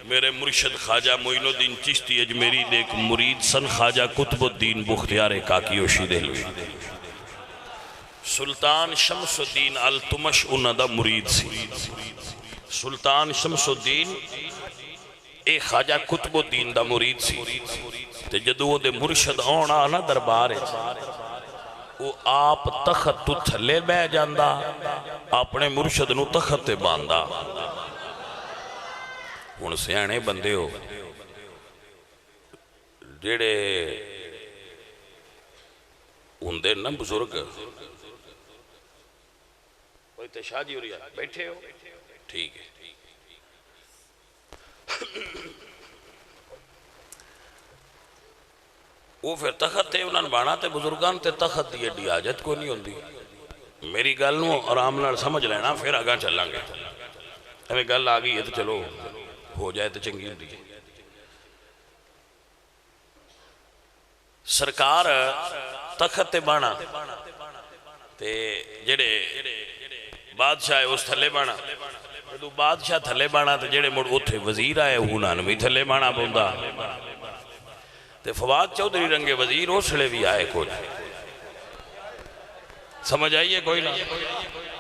میرے مرشد خواجہ معین الدین چشتی اجمیری دے ایک مرید سن خواجہ قطب الدین بختیار کاکیوشی دہلوی، سلطان شمس الدین التمش انہ دا مرید سی۔ سلطان شمس الدین اے خواجہ قطب الدین دا مرید سی، تے جدو دے مرشد آنا نا دربارے وہ آپ تخت تو تھلے بے جاندہ، اپنے مرشد نو تخت تے باندہ۔ ان سیانے بندے ہو جیڑے ان دے نا بزرگ شاہ جی ہو رہی ہے، بیٹھے ہو ٹھیک ہے۔ وہ پھر تخت تے انہوں نے بانا تے بزرگان تے تخت دی ایڈی آجت کو نہیں ہوندی۔ میری گل نو آرام نال سمجھ لینا، پھر آگاں چلیں گے۔ ہمیں گل آگئی ہے تو چلو ہو جائے تو چنگی ہوندی ہے۔ سرکار تخت تے بانا تے جڑے بادشاہ ہے اس تھلے بانا، جدو بادشاہ تھلے بانا تے جڑے مڑ اتھے وزیر آئے ہونان بھی تھلے بانا بوندا، تے فواد چودھری رنگے وزیر اس لئے بھی آئے کچھ سمجھ آئیے کوئی نہ،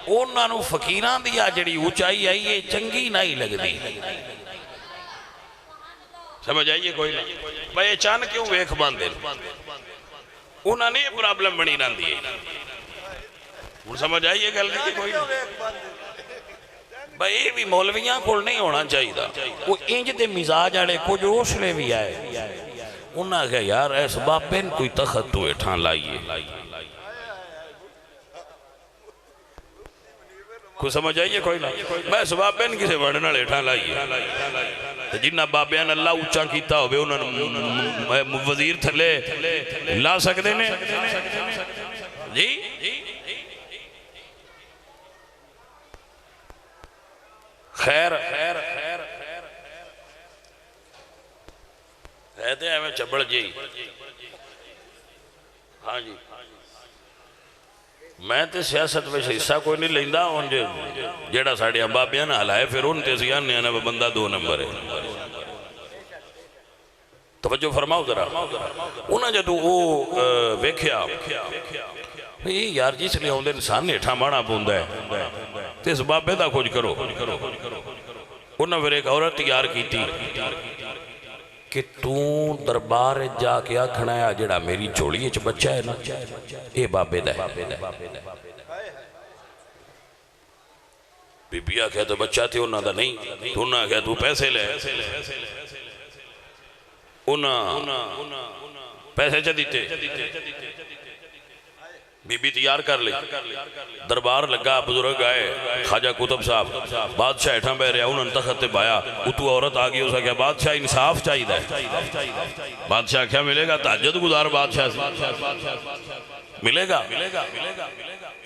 انہاں نو فقیران دیا جڑی اونچائی آئیے چنگی نہیں لگ دی، سمجھ آئیے کوئی نہ۔ بھائی چاند کیوں ویکھ باندے انہاں نے یہ پرابلم بنی نہ دیئے، سمجھ آئیے گل نہیں کوئی نہ۔ بھائی یہ بھی مولویاں کھول نہیں ہونا چاہیے دا، وہ انج دے مزاج آڑے کچھ اس لئے بھی آئے۔ انہاں کہا یار ایس باپین کوئی تخت تو اٹھان لائیے، کوئی سمجھ آئیے کوئی نہ، میں اس باپین کسے بڑھنا اٹھان لائیے۔ جنہ باپین اللہ اچھا کیتا ہوئے انہوں نے وزیر تھلے لا سکتے نے جی۔ خیر کہتے ہیں میں چبڑ جی، ہاں جی میں تے سیاست میں حصہ کوئی نہیں لیندہ، ان جیڑا ساڑھے ابابیاں نہ ہلائے پھر ان تے سیاں نے آنا بندہ 2 نمبر ہے۔ توجہ فرماؤ ذرا، انہاں جدو وہ ویکھیا یار جس لئے ہوں دے انسان نے اٹھا مانا بوندہ ہے تے اس بابے دا کچھ کرو۔ انہاں پھر ایک عورت تیار کی تھی کہ تو دربار جا کے آکھنا ہے جڑا میری چوڑی اچھ بچہ ہے نا اے بابے دا ہے۔ بی بی آکھے تو بچہ تھی انہاں دا نہیں، تو انہاں آکھے تو پیسے لے، انہاں پیسے چا دیتے، بی بی تیار کر لی، دربار لگا، بزرگ آئے، خواجہ قطب صاحب بادشاہ اٹھا بے رہا، انہوں نے تخت بایا، اتو عورت آگئی اسا کیا بادشاہ انصاف چاہید ہے۔ بادشاہ کیا ملے گا؟ تحجد گزار بادشاہ سے ملے گا؟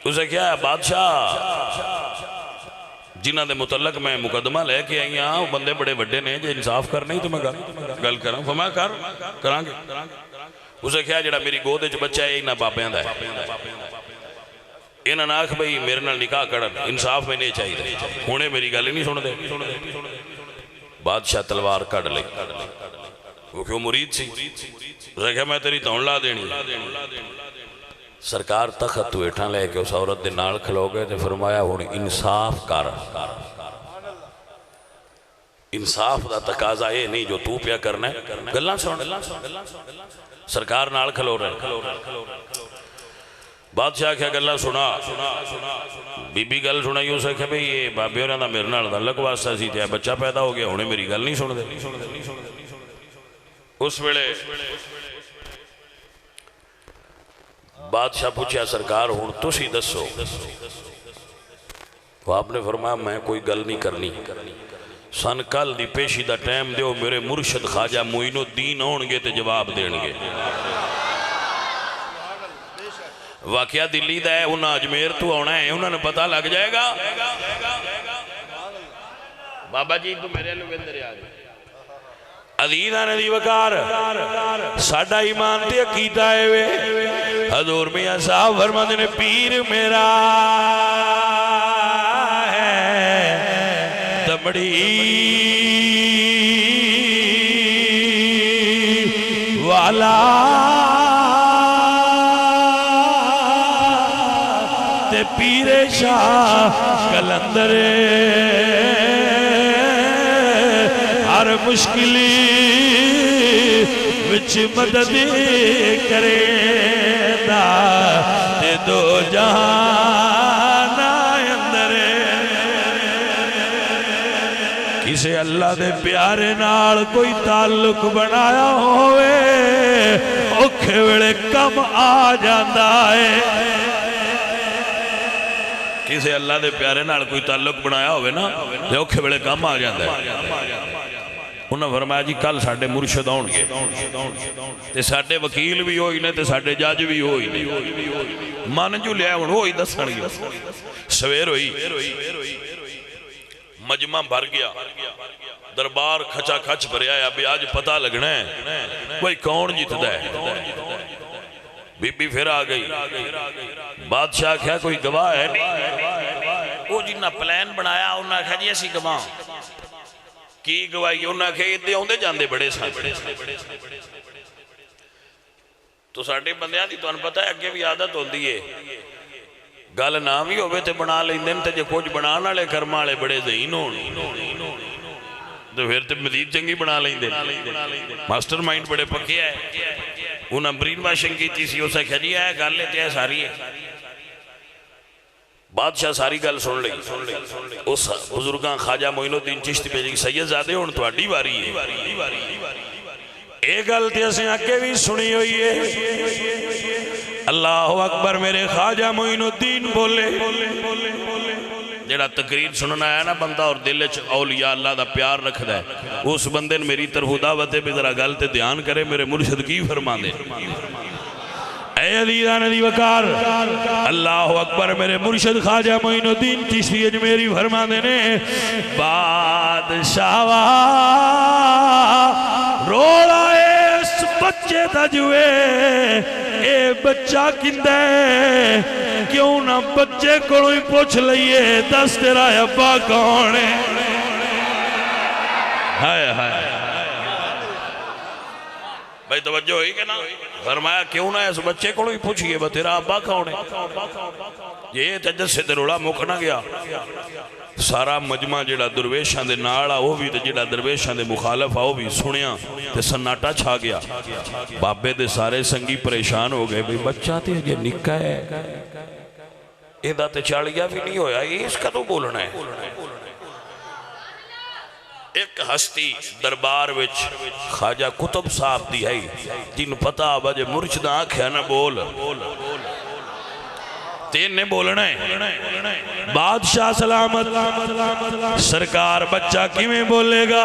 اسے کیا ہے بادشاہ جنہ دے متعلق میں مقدمہ لے کے آئی ہاں، وہ بندے بڑے بڑے نے جو انصاف کرنے ہی تو میں گل کروں، فرمایا کران گے۔ اسے کیا جڑا میری گودے جو بچہ ہے اینا باپیاں دا ہے، اینا ناکھ بھئی میرے نال نکاح کرن، انصاف میں نہیں چاہیے، ہونے میری گل نہیں سن دے۔ بادشاہ تلوار کڑ لے، وہ کیوں مرید سی، اسے کیا میں تیری تون لا دینی۔ سرکار تخت تو اٹھا لے کے اس عورت دے نال کھلو گئے تے فرمایا ہون انصاف کر۔ انصاف دا تقاضا یہ نہیں جو تو پیا کرنا ہے، گلہ سن سرکار نال کھلو رہے، بادشاہ کیا گلا سنا بی بی گل سنائی اسے کہ بھئی یہ بابے اور میرے نال تعلق واسطہ سی تے بچہ پیدا ہو گیا انہیں میری گل نہیں سن دے اس ویلے بادشاہ پوچھا سرکار ہوں تسی دسو تو آپ نے فرمایا میں کوئی گل نہیں کرنی سن کل دی پیشی دا ٹائم دیو میرے مرشد خواجہ معین الدین ہون گے تے جواب دین گے واقعہ دلی دا ہے انہاں اجمیر تو ہونا ہے انہوں نے پتہ لگ جائے گا بابا جی تو میرے لوگ اندر آ گئے عزیزان دی وقار ساڑھا ایمان تے عقیدہ ہے وے حضور میاں صاحب فرماتے نے پیر میرا ہے دمڑی والا تے پیر شاہ کلندر ہر مشکلی وچ مدد کرے دا تے دو جہان اندر کسے اللہ دے پیارے نال کوئی تعلق بنایا ہوئے اوکھے ویلے کم آ جاندا ہے کسے اللہ دے پیارے نال کوئی تعلق بنایا ہوئے نا تے اوکھے ویلے کم آ جاندا ہے انہوں نے فرمایا جی کل ساڑھے مرشد آن گے تے ساڑھے وکیل بھی ہوئی نے تے ساڑھے جاج بھی ہوئی نے من جو لیا انہوں ہوئی دسن گیا سویر ہوئی مجمع بھر گیا دربار کھچا کھچ بھریا ہے ابھی آج پتہ لگنا ہے کوئی کون جیتدا ہے بی بی پھر آ گئی بادشاہ کیا کوئی گواہ ہے نہیں وہ جنہ پلان بنایا انہوں نے کہا جی ایسی گواہ کی گواہی انہوں نے کہا اتنے آندے جاندے بڑے ساتھ تو ساڑھے بندیاں دی تو انہوں پتہ ہے اگے بھی عادت ہوندی ہے گل نام ہی ہوئے تے بنا لیندن تے جے کچھ بنانا لے کرما لے بڑے ذہین ہون تو پھر تے مزید چنگی بنا لیندن ماسٹر مائنڈ بڑے پکے ہے انہوں نے برین واشنگ کی تھی سی اسے کہا جی ہے گل لیتے ہیں ساری ہے بادشاہ ساری گل سن لئی اس بزرگاں خواجہ معین الدین چشتی پہ جی سید زادے ہون تو اڈی باری ہے ایک گل تے اسے آگے بھی سنی ہوئی ہے اللہ اکبر میرے خواجہ معین الدین بولے جڑا تقریر سننا ہے نا بندہ اور دل اولیاء اللہ دا پیار رکھ دے اس بندے نے میری طرف دعوت ہے بھی ذرا گل تے دھیان کرے میرے مرشد کی فرما دے اے عزیزان دی وقار اللہ اکبر میرے مرشد خواجہ معین الدین چشتی اجمیری فرما دے نے بادشاہ رولا اس بچے دا جوے اے بچہ کندہ ہے کیوں نہ بچے کو ہی پوچھ لئیے دس تیرا ابا کون ہے ہائے ہائے بھائی توجہ ہوئی کہ نا فرمایا کیوں نہ اس بچے کو ہی پوچھئے با تیرا ابا کون ہے یہ تجد سے دروڑا مکنا گیا سارا مجمع جڑا درویشان دے ناڑا وہ بھی جڑا درویشان دے مخالف آؤ بھی سنیا تے سناٹا چھا گیا بابے دے سارے سنگی پریشان ہو گئے بھئی بچہ تے یہ نکا ہے ایدہ تے چاڑیا بھی نہیں ہویا یہ اس کا تو بولنا ہے ایک ہستی دربار وچ خواجہ کتب صاحب دی ہے جن پتہ بجے مرشد آنکھیں نہ بول تین نے بولنا ہے بادشاہ سلامت سرکار بچہ کیویں بولے گا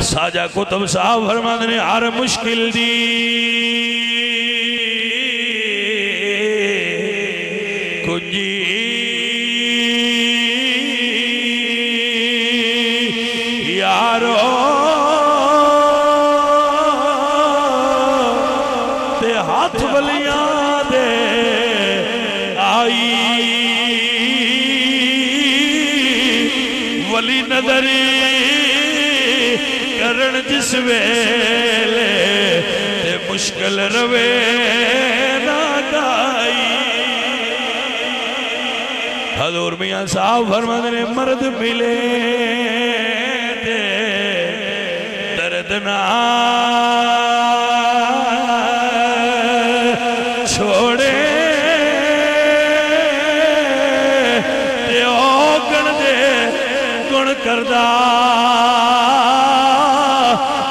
خواجہ کتب صاحب فرماتے نے ہر مشکل دی کنجی یارو تے ہاتھ بلیاں دے آئی ولی نظری کرن جس ویلے تے مشکل روے نہ گائی حضور میاں صاحب فرماتے نے مرد ملے تے دردنا چھوڑے کردہ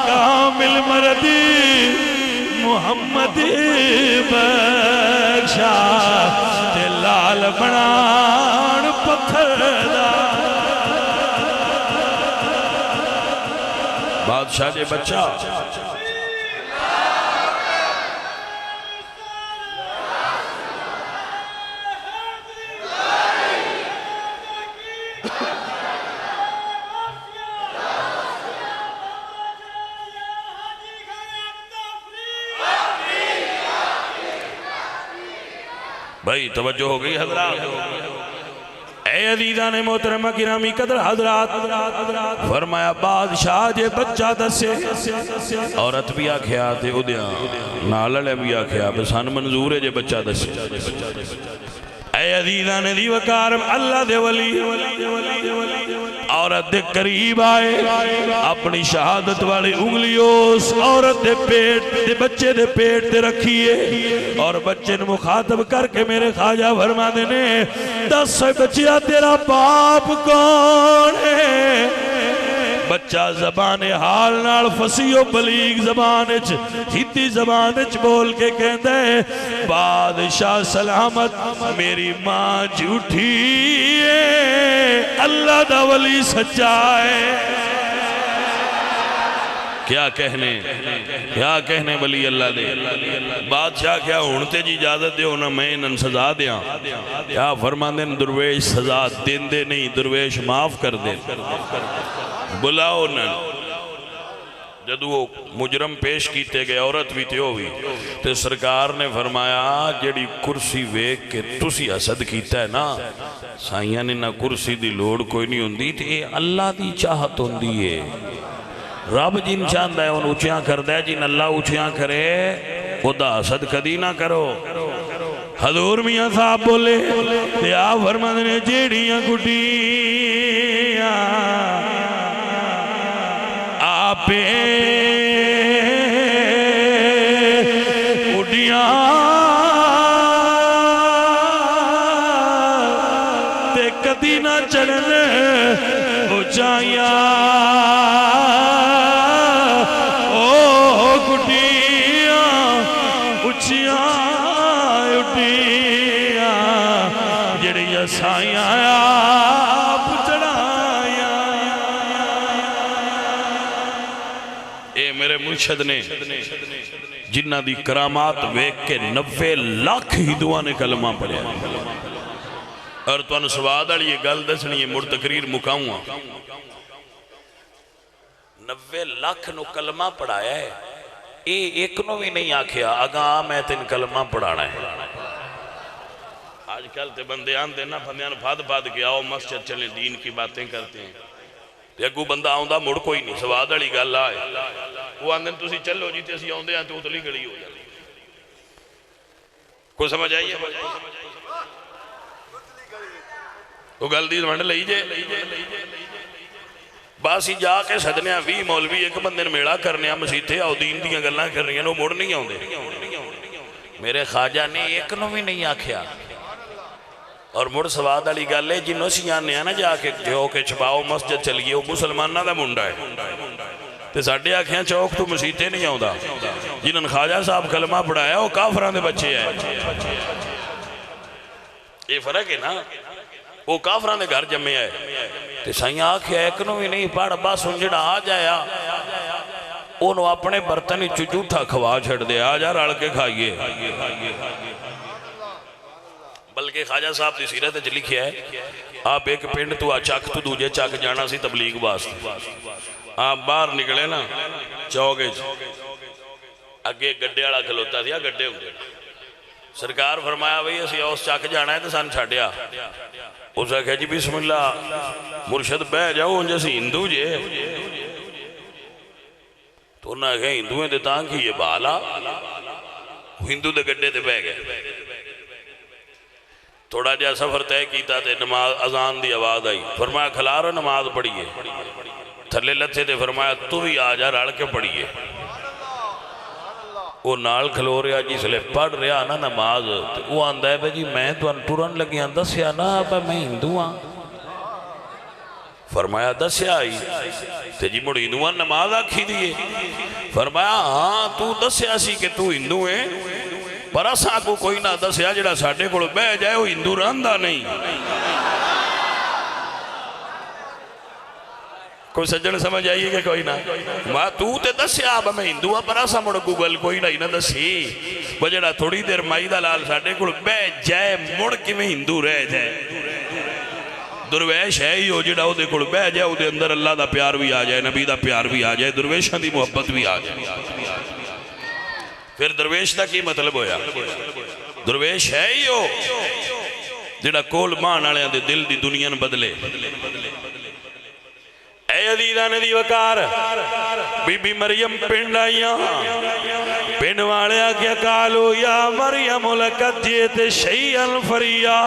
کامل مردی محمد بخشا تے لال بنان پتھر دا بادشاہ جے بچہ بھائی توجہ ہو گئی حضرات اے عزیزان محترمہ گرامی قدر حضرات فرمایا بادشاہ جے بچہ دسے عورت بھی آکھیا تے ادیاں نالڑے بھی آکھیا بسان منظور ہے جے بچہ دسے اے عزیزان دی وکارم اللہ دے ولی عورت دے قریب آئے اپنی شہادت والی انگلیوں اس عورت دے پیٹ دے بچے دے پیٹ دے رکھیے اور بچے نے مخاطب کر کے میرے خواجہ فرما دینے دس بچیا تیرا باپ کون ہے بچہ زبان حال نال فصیح و بلیغ زبان ہندی زبان بول کے کہتا ہے بادشاہ سلامت میری ماں جھوٹی ہے اللہ دا ولی سچا ہے کیا کہنے ولی اللہ دے بادشاہ کیا ہونتے جی اجازت دے ہونا میں انہاں سزا دیاں کیا فرمان دیں درویش سزا دین دے نہیں درویش معاف کر دیں بلاؤ نن جدو وہ مجرم پیش کیتے گئے عورت بھی تھی ہوئی تو سرکار نے فرمایا جڑی کرسی ویک کے تسی حسد کیتا ہے نا سائیاں نے نہ کرسی دی لوڑ کوئی نہیں ہوندی تھی اللہ دی چاہت ہوندی ہے رب جن چاہندہ ہے ان اچھیاں کردہ ہے جن اللہ اچھیاں کرے خدا حسد کدی نہ کرو حضور میاں صاحب بولے یا فرمان نے جیڑیاں گھٹیاں آپے اڈیاں تے کدی نہ چڑھن اچھائیاں او گھٹیاں اچھیاں اڈیاں جڑیاں سائیاں آپ چڑھائیاں اے میرے مرشد نے جنہ دی کرامات ویک کے 90 لاکھ ہندوان نے کلمہ پڑھیا اور تو انہوں سواد آلی یہ گل دسنی یہ مڑ تقریر مکاؤں 90 لاکھ نو کلمہ پڑھایا ہے ایک نو بھی نہیں آکھیا اگاں میں تین کلمہ پڑھانا ہے آج کل تے بندے آن دینا بندیاں پھاد کے آؤ مسجد چلیں دین کی باتیں کرتے ہیں اگو بندہ آؤں دا مڑ کوئی نہیں سواد آلی گل آئے وہ آن دن تسی چلو جیتے اسی آؤں دے ہیں تو اتلی گڑی ہو جاتی کوئی سمجھ آئیے وہ گل دی زمانہ لئی جے باسی جا کے صدنیاں بھی مولوی ایک بندے میڑا کرنے ہیں مسیطے آؤ دین دیاں گلنا کر رہی ہیں وہ مڑ نہیں آؤں دے میرے خواجہ نے ایک نو بھی نہیں آکھیا اور مڑ سواد علی گل ہے جنہوں سیاں نے نا جا کے جو کہ چھپاؤ مسجد چلیے وہ مسلمانہ دا منڈا ہے تے ساڑھے آکھیاں چوک تو مسیطے نہیں آؤں دا جنہوں خواجہ صاحب کلمہ پڑھایا وہ کافران دے بچے ہیں یہ فرق ہے نا وہ کافران دے گھر جمعے آئے تے سائیاں آکھیا ایک نو بھی نہیں پڑھ با سنجڑا آ جایا انہوں اپنے برتنی چجوٹھا کھوا چھڑ دے آ جا رڑ کے کھائیے بلکہ خواجہ صاحب دی سیرت اچھ لکھیا ہے آپ ایک پینڈ تو چاک تو دوجے چاک جانا سی تبلیغ واسطے آپ باہر نکلے نا چوکے اگے گڈے والا کھلوتا تھا گڈے ہوندے سرکار فرمایا بھئی اسی اس چاک جانا ہے تو سان چھاڑیا اسے کہا جی بسم اللہ مرشد بہ جاؤ ان جیسے ہندو جے تو انہوں نے کہا ہندویں دے تاں کی یہ بالا ہندو دے گڈے دے بہ گئے تھوڑا جا سفر طے کیتا تے نماز اذان دی آواز آئی فرمایا کھلا رہا نماز پڑھیے تھلے لتھے تے فرمایا تو بھی آ جا رڑ کے پڑھیے وہ نال کھلو رہا جس لئے پڑھ رہا نا نماز وہ آندہ ہے بھئی میں تو انٹورن لگی آندہ سیا نا میں ہندو ہاں فرمایا دسیا ہی تے جی مڑ ہندوان نماز آکھی دیئے فرمایا ہاں تو دسیا سی کہ تو ہندو ہے پر اساں کو کوئی نہ دسیا جڑا ساڈے کول بہ جائے وہ ہندو رہندا نہیں کوئی سجن سمجھ آئیے کہ کوئی نہ ماں تو تے دسیا اب میں ہندو ہاں پر اساں مڑ گوگل کوئی نہ دسی وہ جڑا تھوڑی دیر مائی دا لال ساڈے کول بہ جائے مڑ کے میں ہندو رہ جائے درویش ہے ہی ہو جڑا او دے کول بہ جائے او دے اندر اللہ دا پیار بھی آ جائے نبی دا پیار بھی آ جائے درویشاں دی محبت بھی آ جائے پھر درویش دا کی مطلب ہویا درویش ہے ہی ہو جڑا کول مان والے دے دل دی دنیا نوں بدلے اے عزیزاں دی وقار بی بی مریم پنڈ آئیاں پنڈ والے آگیا کالو یا مریم لقد جئت شیئا فریا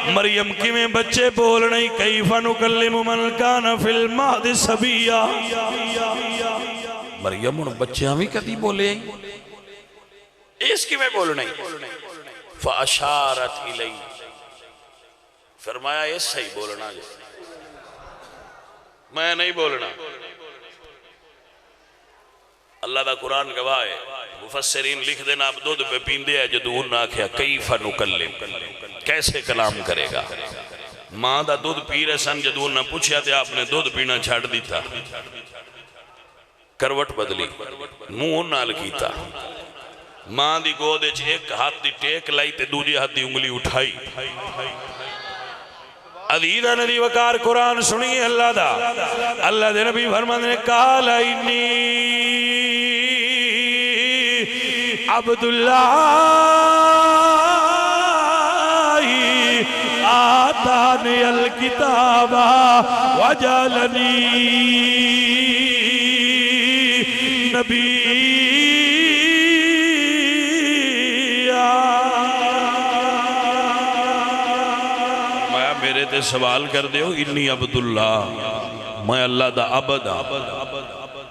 مریم کی میں بچے بول نہیں کیف نکلم من کان فی المہد صبیا مریم ان بچے ہمیں کدی بولے اس کی میں بول نہیں فاشارت الی فرمایا اس سے ہی بولنا جائے میں نہیں بولنا اللہ دا قرآن گواہ ہے مفسرین لکھ دینا اب دودھ پہ پیندے ہے جدو انہاں کیا کیف نکلم کیسے کلام کرے گا ماں دا دودھ پی رہے سن جدو انہاں پوچھیا تھے آپ نے دودھ پینا چھاڑ دیتا کروٹ بدلی منہ نال کیتا ماں دی گودے چھ ایک ہاتھ دی ٹیک لائی تے دوجی ہاتھ دی انگلی اٹھائی عزیزہ ندی وقار قرآن سنیے اللہ دا اللہ دے نبی فرمانے قال انی عبداللہ آتانی الکتاب وجعلنی نبی میرے تے سوال کر دیو انی عبداللہ میں اللہ دا عبد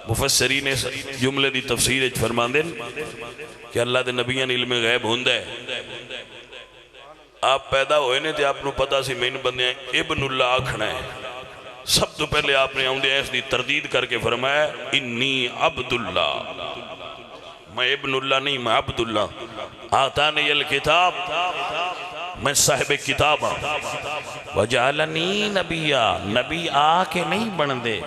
مفسرین جملے دی تفسیر فرمان دیں کہ اللہ دے نبیان علم غیب ہوندہ ہے آپ پیدا ہوئے نے تے آپ نو پتا سی میں ان بندے ہیں ابن اللہ آکھنا ہے سب تو پہلے آپ نے آؤندے ایس دی تردید کر کے فرمایا انی عبداللہ میں ابن اللہ نہیں میں عبداللہ آتانی الکتاب میں صاحب کتاب ہوں وجعلنی نبیہ نبی آ کے نہیں بن دے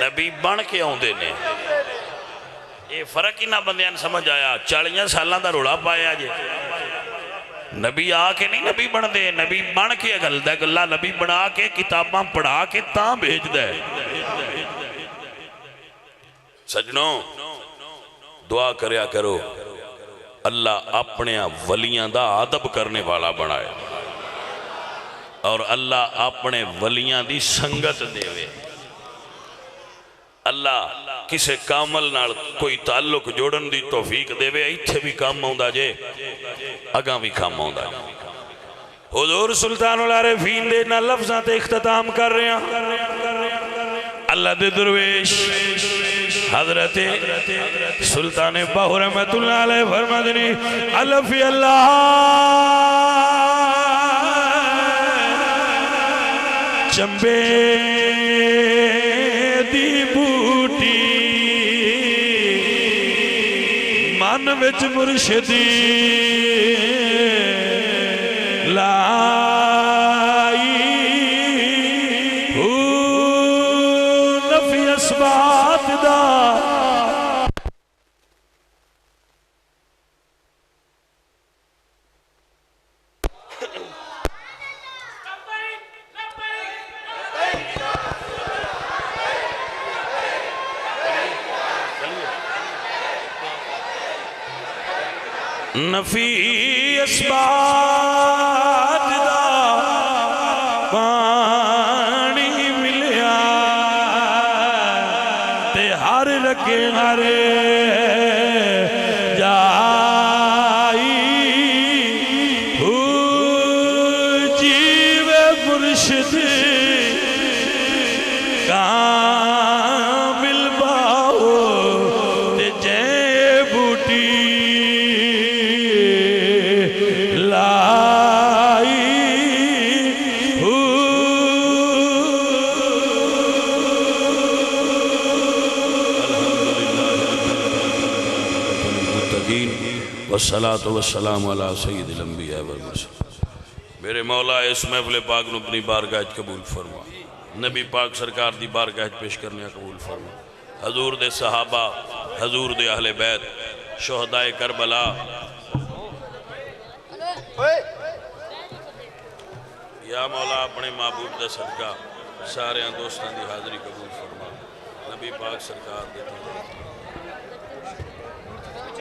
نبی بن کے آؤں دے نے یہ فرق ہی نہ بندیاں سمجھ آیا 40 سالان دا روڑا پایا جے نبی آ کے نہیں نبی بن دے نبی بن کے گل دے اللہ نبی بنا کے کتاباں پڑھا کے تاں بھیج دے سجنوں دعا کریا کرو اللہ اپنے ولیاں دا عدب کرنے والا بنائے اور اللہ اپنے ولیاں دی سنگت دے وے اللہ کسے کامل نال کوئی تعلق جوڑن دی توفیق دے وے ایتھے بھی کام آؤں دا جے اگاں بھی کام آؤں دا جے حضور سلطان العارفین دے نا لفظاں تے اختتام کر رہے ہیں اللہ دے درویش حضرت سلطان باہو رحمت اللہ علیہ فرما دنی الفی اللہ چمبے دی بوٹی من وچ مرشدی لائی نفی اسبات دا نفی اسبات دا پانی ملیا تے ہر رکھے ہر جائی جیو مرشد کامل باہو تے جے بوٹی لائی الصالحین والصلاة والسلام علی سید الانبیاء والمرسلین۔ میرے مولا اس محفل پاک نو اپنی بارگاہ قبول فرما، نبی پاک سرکار دی بارگاہ پیش کرنے قبول فرما، حضور دے صحابہ، حضور دے اہل بیت، شہداء کربلا، یا مولا اپنے معبود دا صدقہ سارے دوستان دی حاضری قبول فرما، نبی پاک سرکار دے